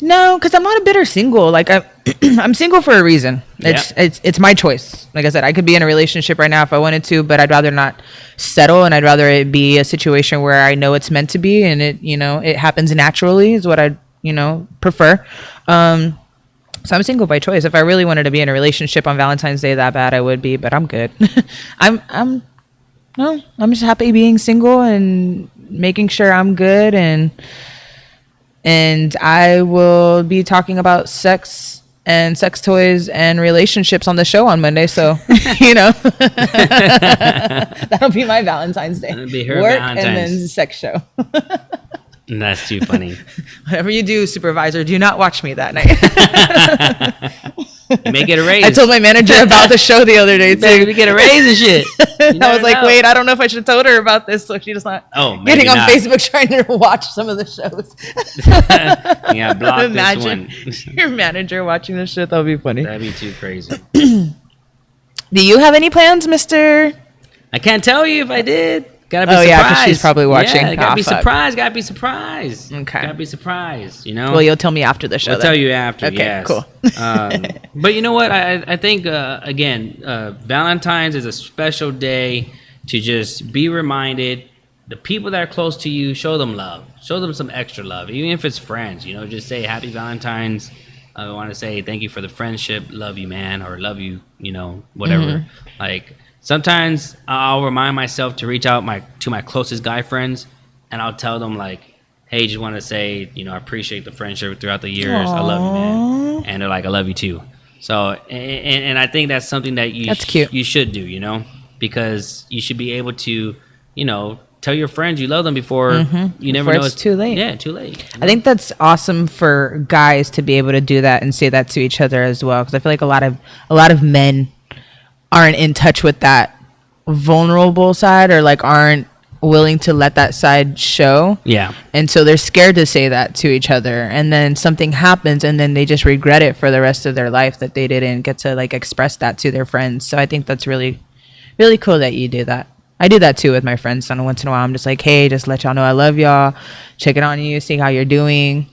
No, because I'm not a bitter single. I'm single for a reason. It's my choice. Like I said, I could be in a relationship right now if I wanted to, but I'd rather not settle, and I'd rather it be a situation where I know it's meant to be, and it happens naturally is what I prefer. So I'm single by choice. If I really wanted to be in a relationship on Valentine's Day that bad, I would be, but I'm good. I'm just happy being single and making sure I'm good, and I will be talking about sex and sex toys and relationships on the show on Monday. So, that'll be my Valentine's Day. That'll be her Work Valentine's. and then sex show. That's too funny. Whatever you do, supervisor, do not watch me that night. You may get a raise. I told my manager about the show the other day Maybe too. we get a raise and shit. You I was never like, know. wait, I don't know if I should have told her about this, so she's not Maybe getting on not. Facebook trying to watch some of the shows. Yeah, block Imagine this one. your manager watching this shit. That would be funny. That'd be too crazy. Do you have any plans, Mr.? I can't tell you if I did. Gotta be Oh, surprised. yeah, 'cause she's probably watching. Yeah, gotta Oh, be fuck. surprised. Gotta be surprised. Okay. Gotta be surprised, you know? Well, you'll tell me after the show. I'll then. tell you after. Okay, yes. cool. But you know what? I think again, Valentine's is a special day to just be reminded. The people that are close to you, show them love. Show them some extra love, even if it's friends. You know, just say Happy Valentine's. I want to say thank you for the friendship. Love you, man, or love you. You know, whatever. Mm-hmm. Like sometimes I'll remind myself to reach out to my closest guy friends, and I'll tell them like, hey, just want to say, you know, I appreciate the friendship throughout the years. I love you, man. And they're like, I love you too. So, and I think that's something that That's cute. You should do, you know, because you should be able to, you know, tell your friends you love them before you never Before know it's too late. Yeah, too late. I think that's awesome for guys to be able to do that and say that to each other as well, because I feel like a lot of men aren't in touch with that vulnerable side, or like aren't willing to let that side show. Yeah. And so they're scared to say that to each other, and then something happens and then they just regret it for the rest of their life that they didn't get to like express that to their friends. So I think that's really, really cool that you do that. I do that too with my friends. So once in a while I'm just like, hey, just let y'all know I love y'all, checking on you, see how you're doing.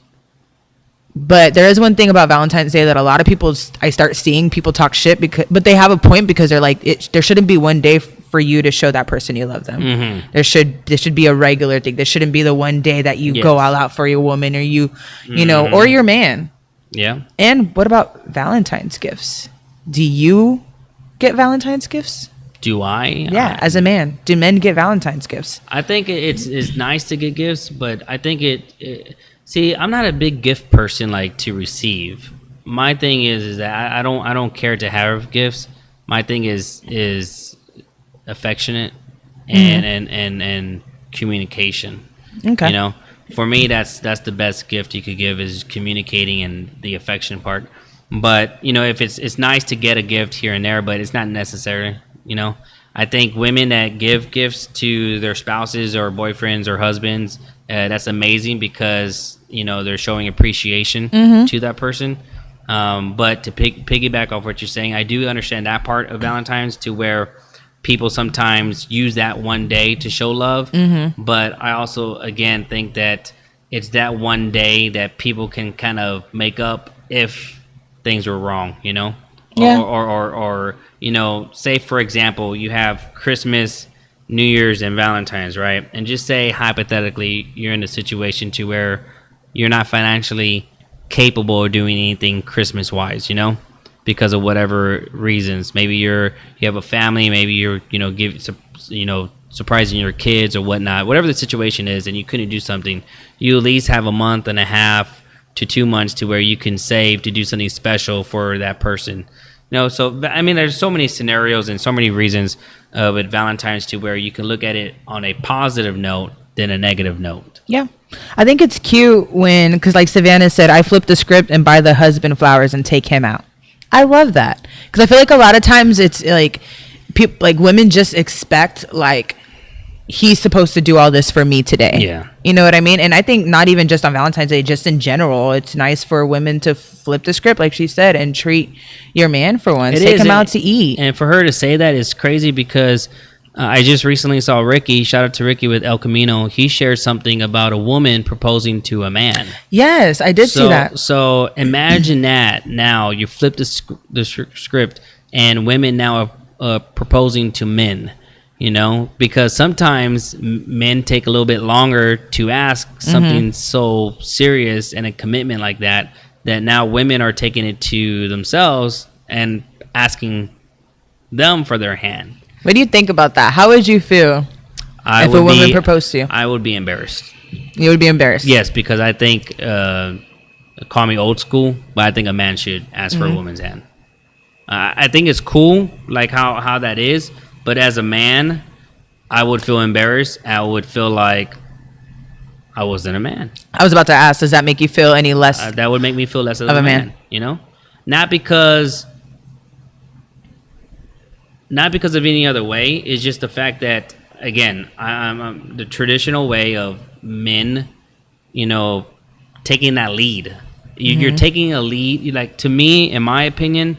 But there is one thing about Valentine's Day that a lot of people, I start seeing people talk shit, but they have a point, because they're like, there shouldn't be one day for you to show that person you love them. Mm-hmm. There should be a regular thing. There shouldn't be the one day that you go all out for your woman, or you know, or your man. Yeah. And what about Valentine's gifts? Do you get Valentine's gifts? Do I? Yeah, as a man, do men get Valentine's gifts? I think it's nice to get gifts, but I think see, I'm not a big gift person like to receive. My thing is that I don't care to have gifts. My thing is affectionate and communication. Okay. You know, for me that's the best gift you could give, is communicating and the affection part. But you know, if it's nice to get a gift here and there, but it's not necessary. You know, I think women that give gifts to their spouses or boyfriends or husbands, that's amazing, because you know they're showing appreciation to that person. But to piggyback off what you're saying, I do understand that part of Valentine's, to where people sometimes use that one day to show love. But I also again think that it's that one day that people can kind of make up if things were wrong, you know. Yeah. Or you know, say for example, you have Christmas, New Year's, and Valentine's, right? And just say hypothetically you're in a situation to where you're not financially capable of doing anything Christmas wise, you know, because of whatever reasons. Maybe you have a family, maybe you're, you know, surprising your kids or whatnot, whatever the situation is, and you couldn't do something. You at least have a month and a half to 2 months to where you can save to do something special for that person. You know, so I mean, there's so many scenarios and so many reasons with Valentine's to where you can look at it on a positive note than a negative note. Yeah. I think it's cute because like Savannah said, I flip the script and buy the husband flowers and take him out. I love that, because I feel like a lot of times it's like people, like women just expect like he's supposed to do all this for me today. Yeah. You know what I mean? And I think not even just on Valentine's Day, just in general, it's nice for women to flip the script, like she said, and treat your man for once. Take him out to eat. And for her to say that is crazy, because I just recently saw Ricky, shout out to Ricky with El Camino. He shared something about a woman proposing to a man. Yes, I did see that. So imagine that. Now you flip the script, and women now are proposing to men. You know, because sometimes men take a little bit longer to ask something so serious and a commitment like that, that now women are taking it to themselves and asking them for their hand. What do you think about that? How would you feel if a woman proposed to you? I would be embarrassed. You would be embarrassed? Yes, because I think, call me old school, but I think a man should ask for a woman's hand. I think it's cool, like how that is. But as a man, I would feel embarrassed. I would feel like I wasn't a man. I was about to ask, does that make you feel any less? That would make me feel less of a a man. man. You know, not because of any other way. It's just the fact that, again, I'm the traditional way of men, you know, taking that lead. You're taking a lead. Like, to me, in my opinion,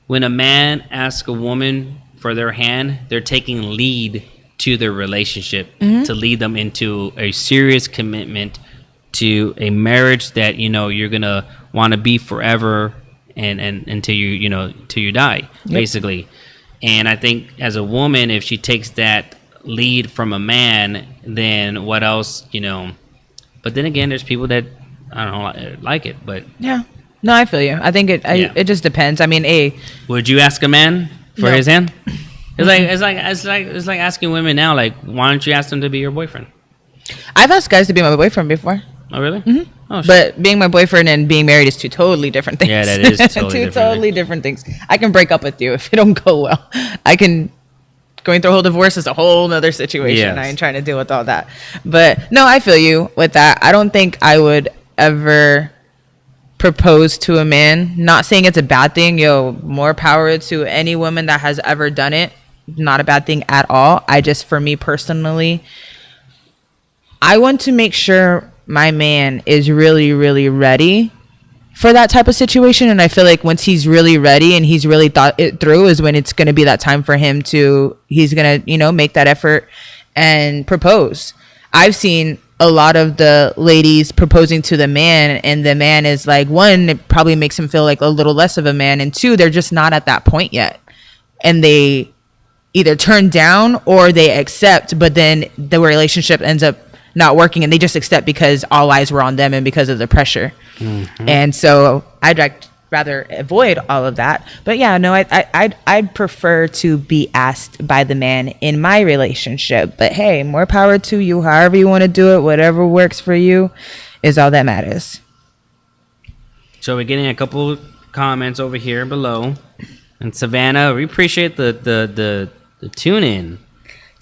when a man asks a woman for their hand, they're taking lead to their relationship to lead them into a serious commitment to a marriage that you're gonna want to be forever and until till you die, basically. And I think as a woman, if she takes that lead from a man, then what else, But then again, there's people that I don't know like it, but Yeah. No, I feel you. I think it just depends. I mean, would you ask a man for No. his hand? It's like asking women now, like, why don't you ask them to be your boyfriend? I've asked guys to be my boyfriend before. Oh, really? Mm-hmm. Oh, shit. But being my boyfriend and being married is two totally different things. Yeah, that is totally two different. totally different things. I can break up with you if it don't go well. Going through a whole divorce is a whole other situation. Yes. I ain't trying to deal with all that. But no, I feel you with that. I don't think I would ever propose to a man. Not saying it's a bad thing. More power to any woman that has ever done it. Not a bad thing at all. For me personally, I want to make sure my man is really, really ready for that type of situation. And I feel like once he's really ready and he's really thought it through is when it's going to be that time for him he's going to, make that effort and propose. I've seen a lot of the ladies proposing to the man, and the man is like, one, it probably makes him feel like a little less of a man. And two, they're just not at that point yet. And they either turn down or they accept, but then the relationship ends up not working and they just accept because all eyes were on them and because of the pressure. And so I'd rather avoid all of that. But yeah, no, I'd prefer to be asked by the man in my relationship. But hey, more power to you. However you want to do it, whatever works for you is all that matters. So we're getting a couple comments over here below. And Savannah, we appreciate the tune in.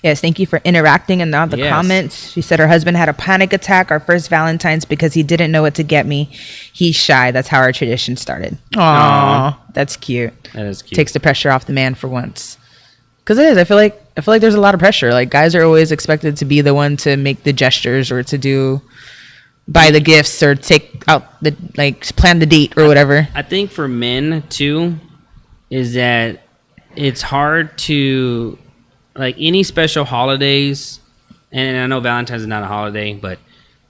Yes, thank you for interacting in all the comments. She said her husband had a panic attack our first Valentine's because he didn't know what to get me. He's shy. That's how our tradition started. Aww, that's cute. That is cute. Takes the pressure off the man for once. Because it is. I feel like there's a lot of pressure. Like, guys are always expected to be the one to make the gestures or to buy the gifts or take out plan the date or whatever. I think for men too, is that it's hard to, like, any special holidays, and I know Valentine's is not a holiday, but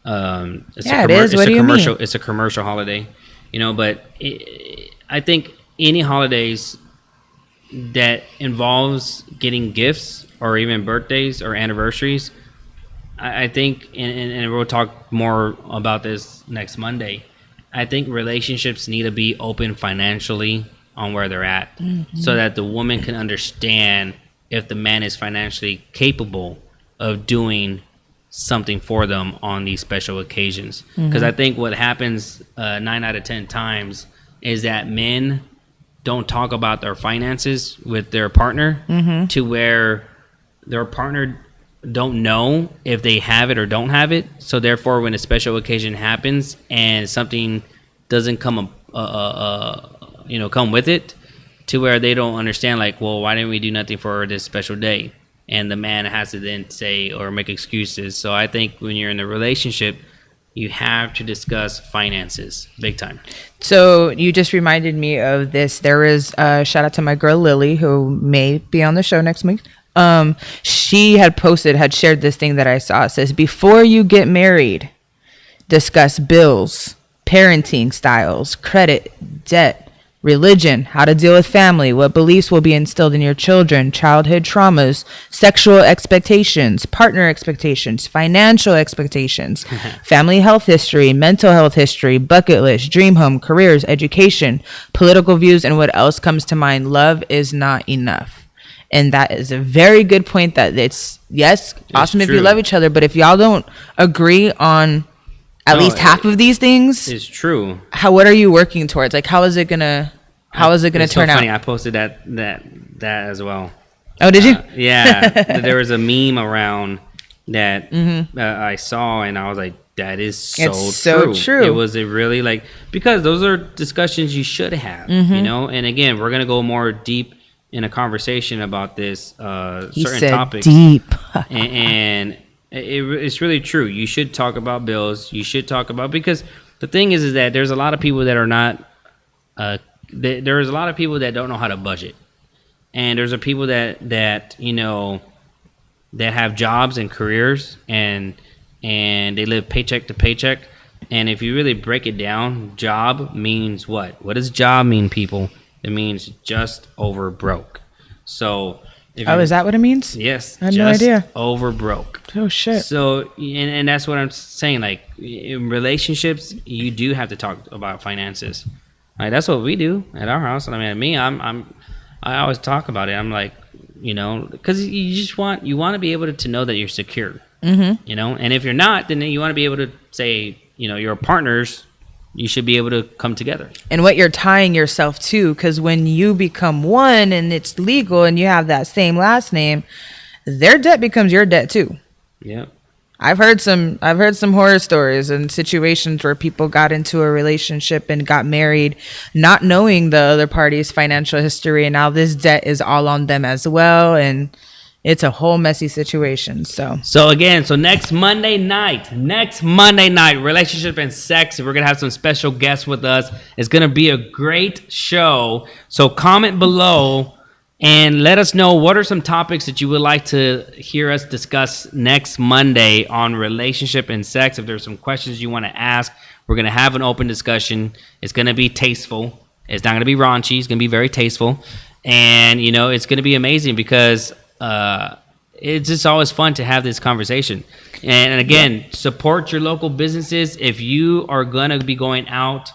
it's a commercial holiday, but I think any holidays that involves getting gifts or even birthdays or anniversaries, I think, and we'll talk more about this next Monday, I think relationships need to be open financially on where they're at, so that the woman can understand if the man is financially capable of doing something for them on these special occasions. Because I think what happens 9 out of 10 times is that men don't talk about their finances with their partner to where their partner don't know if they have it or don't have it. So therefore, when a special occasion happens and something doesn't come with it, to where they don't understand, like, well, why didn't we do nothing for this special day? And the man has to then say or make excuses. So I think when you're in a relationship, you have to discuss finances big time. So you just reminded me of this. There is a shout out to my girl Lily, who may be on the show next week. She had shared this thing that I saw. It says, before you get married, discuss bills, parenting styles, credit, debt, religion, how to deal with family, what beliefs will be instilled in your children, childhood traumas, sexual expectations, partner expectations, financial expectations, family health history, mental health history, bucket list, dream home, careers, education, political views, and what else comes to mind. Love is not enough. And that is a very good point, that it's awesome if you love each other, but if y'all don't agree on at least half of these things, it's true. What are you working towards? Like, how is it gonna turn out? I posted that as well. Oh, did you? Yeah, there was a meme around that I saw, and I was like, that is so true. It was really because those are discussions you should have, And again, we're gonna go more deep in a conversation about this certain topics. Deep, and it's really true. You should talk about bills. You should talk about, because the thing is that there's a lot of people that are not there's a lot of people that don't know how to budget, and there's a people that that have jobs and careers, and they live paycheck to paycheck. And if you really break it down, job means what? What does job mean, people? It means just over broke. So, is that what it means? Yes, I had no idea. Over broke. Oh shit. So, and that's what I'm saying. Like in relationships, you do have to talk about finances. Like that's what we do at our house. I mean, me, I always talk about it. I'm like, because you want to be able to know that you're secure. Mm-hmm. And if you're not, then you want to be able to say, your partners, you should be able to come together. And what you're tying yourself to, because when you become one and it's legal and you have that same last name, their debt becomes your debt too. Yeah. I've heard some horror stories and situations where people got into a relationship and got married not knowing the other party's financial history, and now this debt is all on them as well, and it's a whole messy situation. So next Monday night, relationship and sex, we're gonna have some special guests with us. It's gonna be a great show. So comment below and let us know what are some topics that you would like to hear us discuss next Monday on relationship and sex. If there's some questions you want to ask, we're going to have an open discussion. It's going to be tasteful. It's not going to be raunchy. It's going to be very tasteful. And, it's going to be amazing because it's just always fun to have this conversation. And again, support your local businesses. If you are going to be going out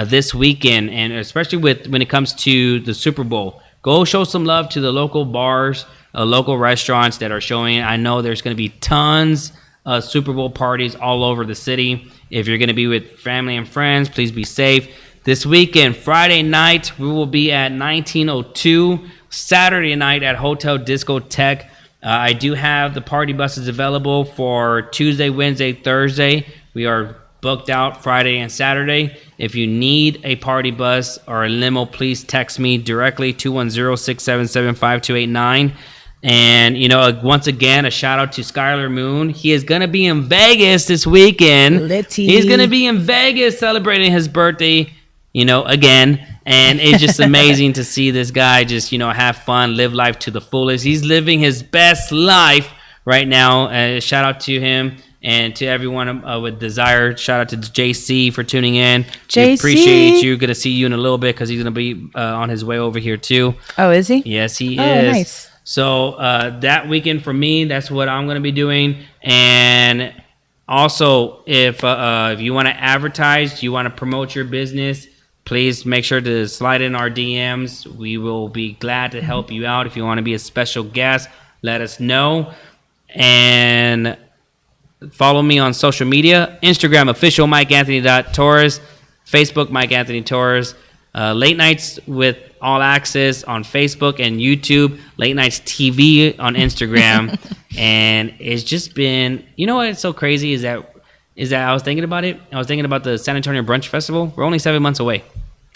this weekend, and especially when it comes to the Super Bowl, go show some love to the local bars, local restaurants that are showing. I know there's going to be tons of Super Bowl parties all over the city. If you're going to be with family and friends, please be safe. This weekend, Friday night, we will be at 1902. Saturday night at Hotel Discotheque. I do have the party buses available for Tuesday, Wednesday, Thursday. We are booked out Friday and Saturday. If you need a party bus or a limo, please text me directly, 210-677-5289. And, once again, a shout out to Skylar Moon. He is going to be in Vegas this weekend. He's going to be in Vegas celebrating his birthday, again. And it's just amazing to see this guy just, have fun, live life to the fullest. He's living his best life right now. Shout out to him. And to everyone with Desire, shout out to JC for tuning in. JC. We appreciate you. Going to see you in a little bit because he's going to be on his way over here too. Oh, is he? Yes, he is. Nice. So that weekend for me, that's what I'm going to be doing. And also, if you want to advertise, you want to promote your business, please make sure to slide in our DMs. We will be glad to help you out. If you want to be a special guest, let us know. And follow me on social media. Instagram, official MikeAnthony.Torres. Facebook, MikeAnthony Torres. Late Nights with All Access on Facebook and YouTube. Late Nights TV on Instagram. And it's just been, what's so crazy is that I was thinking about it. I was thinking about the San Antonio Brunch Festival. We're only 7 months away.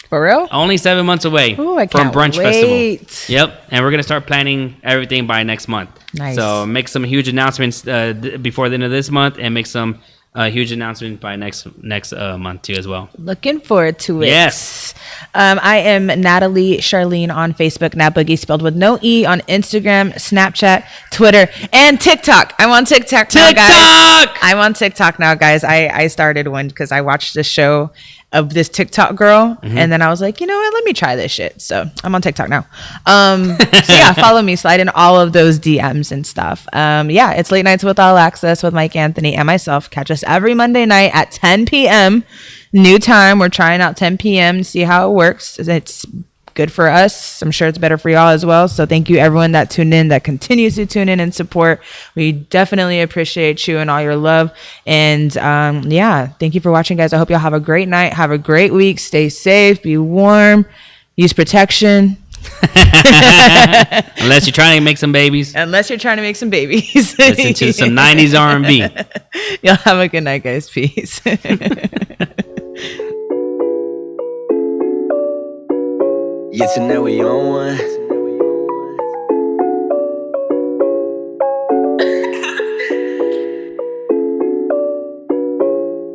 For real? Only 7 months away from Brunch Festival. Yep. And we're going to start planning everything by next month. Nice. So make some huge announcements before the end of this month, and make some huge announcements by next month too as well. Looking forward to it. Yes. I am Natalie Charlene on Facebook, Nat Boogie spelled with no E, on Instagram, Snapchat, Twitter, and TikTok. I'm on TikTok now, guys. I'm on TikTok now, guys. I started one because I watched the show of this TikTok girl, and then I was like, you know what, let me try this shit. So I'm on TikTok now. So yeah, follow me, slide in all of those DMs and stuff. Yeah, it's Late Nights with All Access with Mike Anthony and myself. Catch us every Monday night at 10 p.m. New time. We're trying out 10 p.m. to see how it works. It's good for us. I'm sure it's better for y'all as well. So thank you everyone that tuned in, that continues to tune in and support. We definitely appreciate you and all your love. And yeah, thank you for watching, guys. I hope y'all have a great night. Have a great week. Stay safe. Be warm. Use protection. Unless you're trying to make some babies. Listen to some 90s R&B. Y'all have a good night, guys. Peace. Yeah, tonight we on one.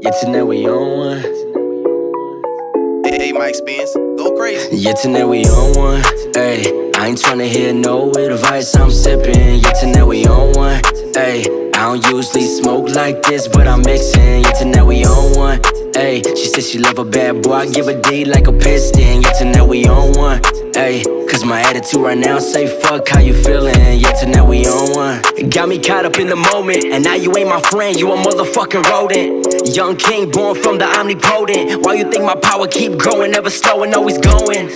Yeah, tonight we on one. Hey, Mike Spence, go crazy. Yeah, tonight we on one. Ayy, I ain't tryna hear no advice. I'm sipping. Yeah, tonight we on one. Ayy, I don't usually smoke like this, but I'm mixing. Yeah, tonight we on one. Ayy, she said she love a bad boy. I give a D like a piston. Yeah, tonight we on one. Ayy, cause my attitude right now say fuck how you feeling. Yeah, tonight we on one. Got me caught up in the moment, and now you ain't my friend, you a motherfucking rodent. Young king born from the omnipotent. Why you think my power keep growing, never slowing, always going?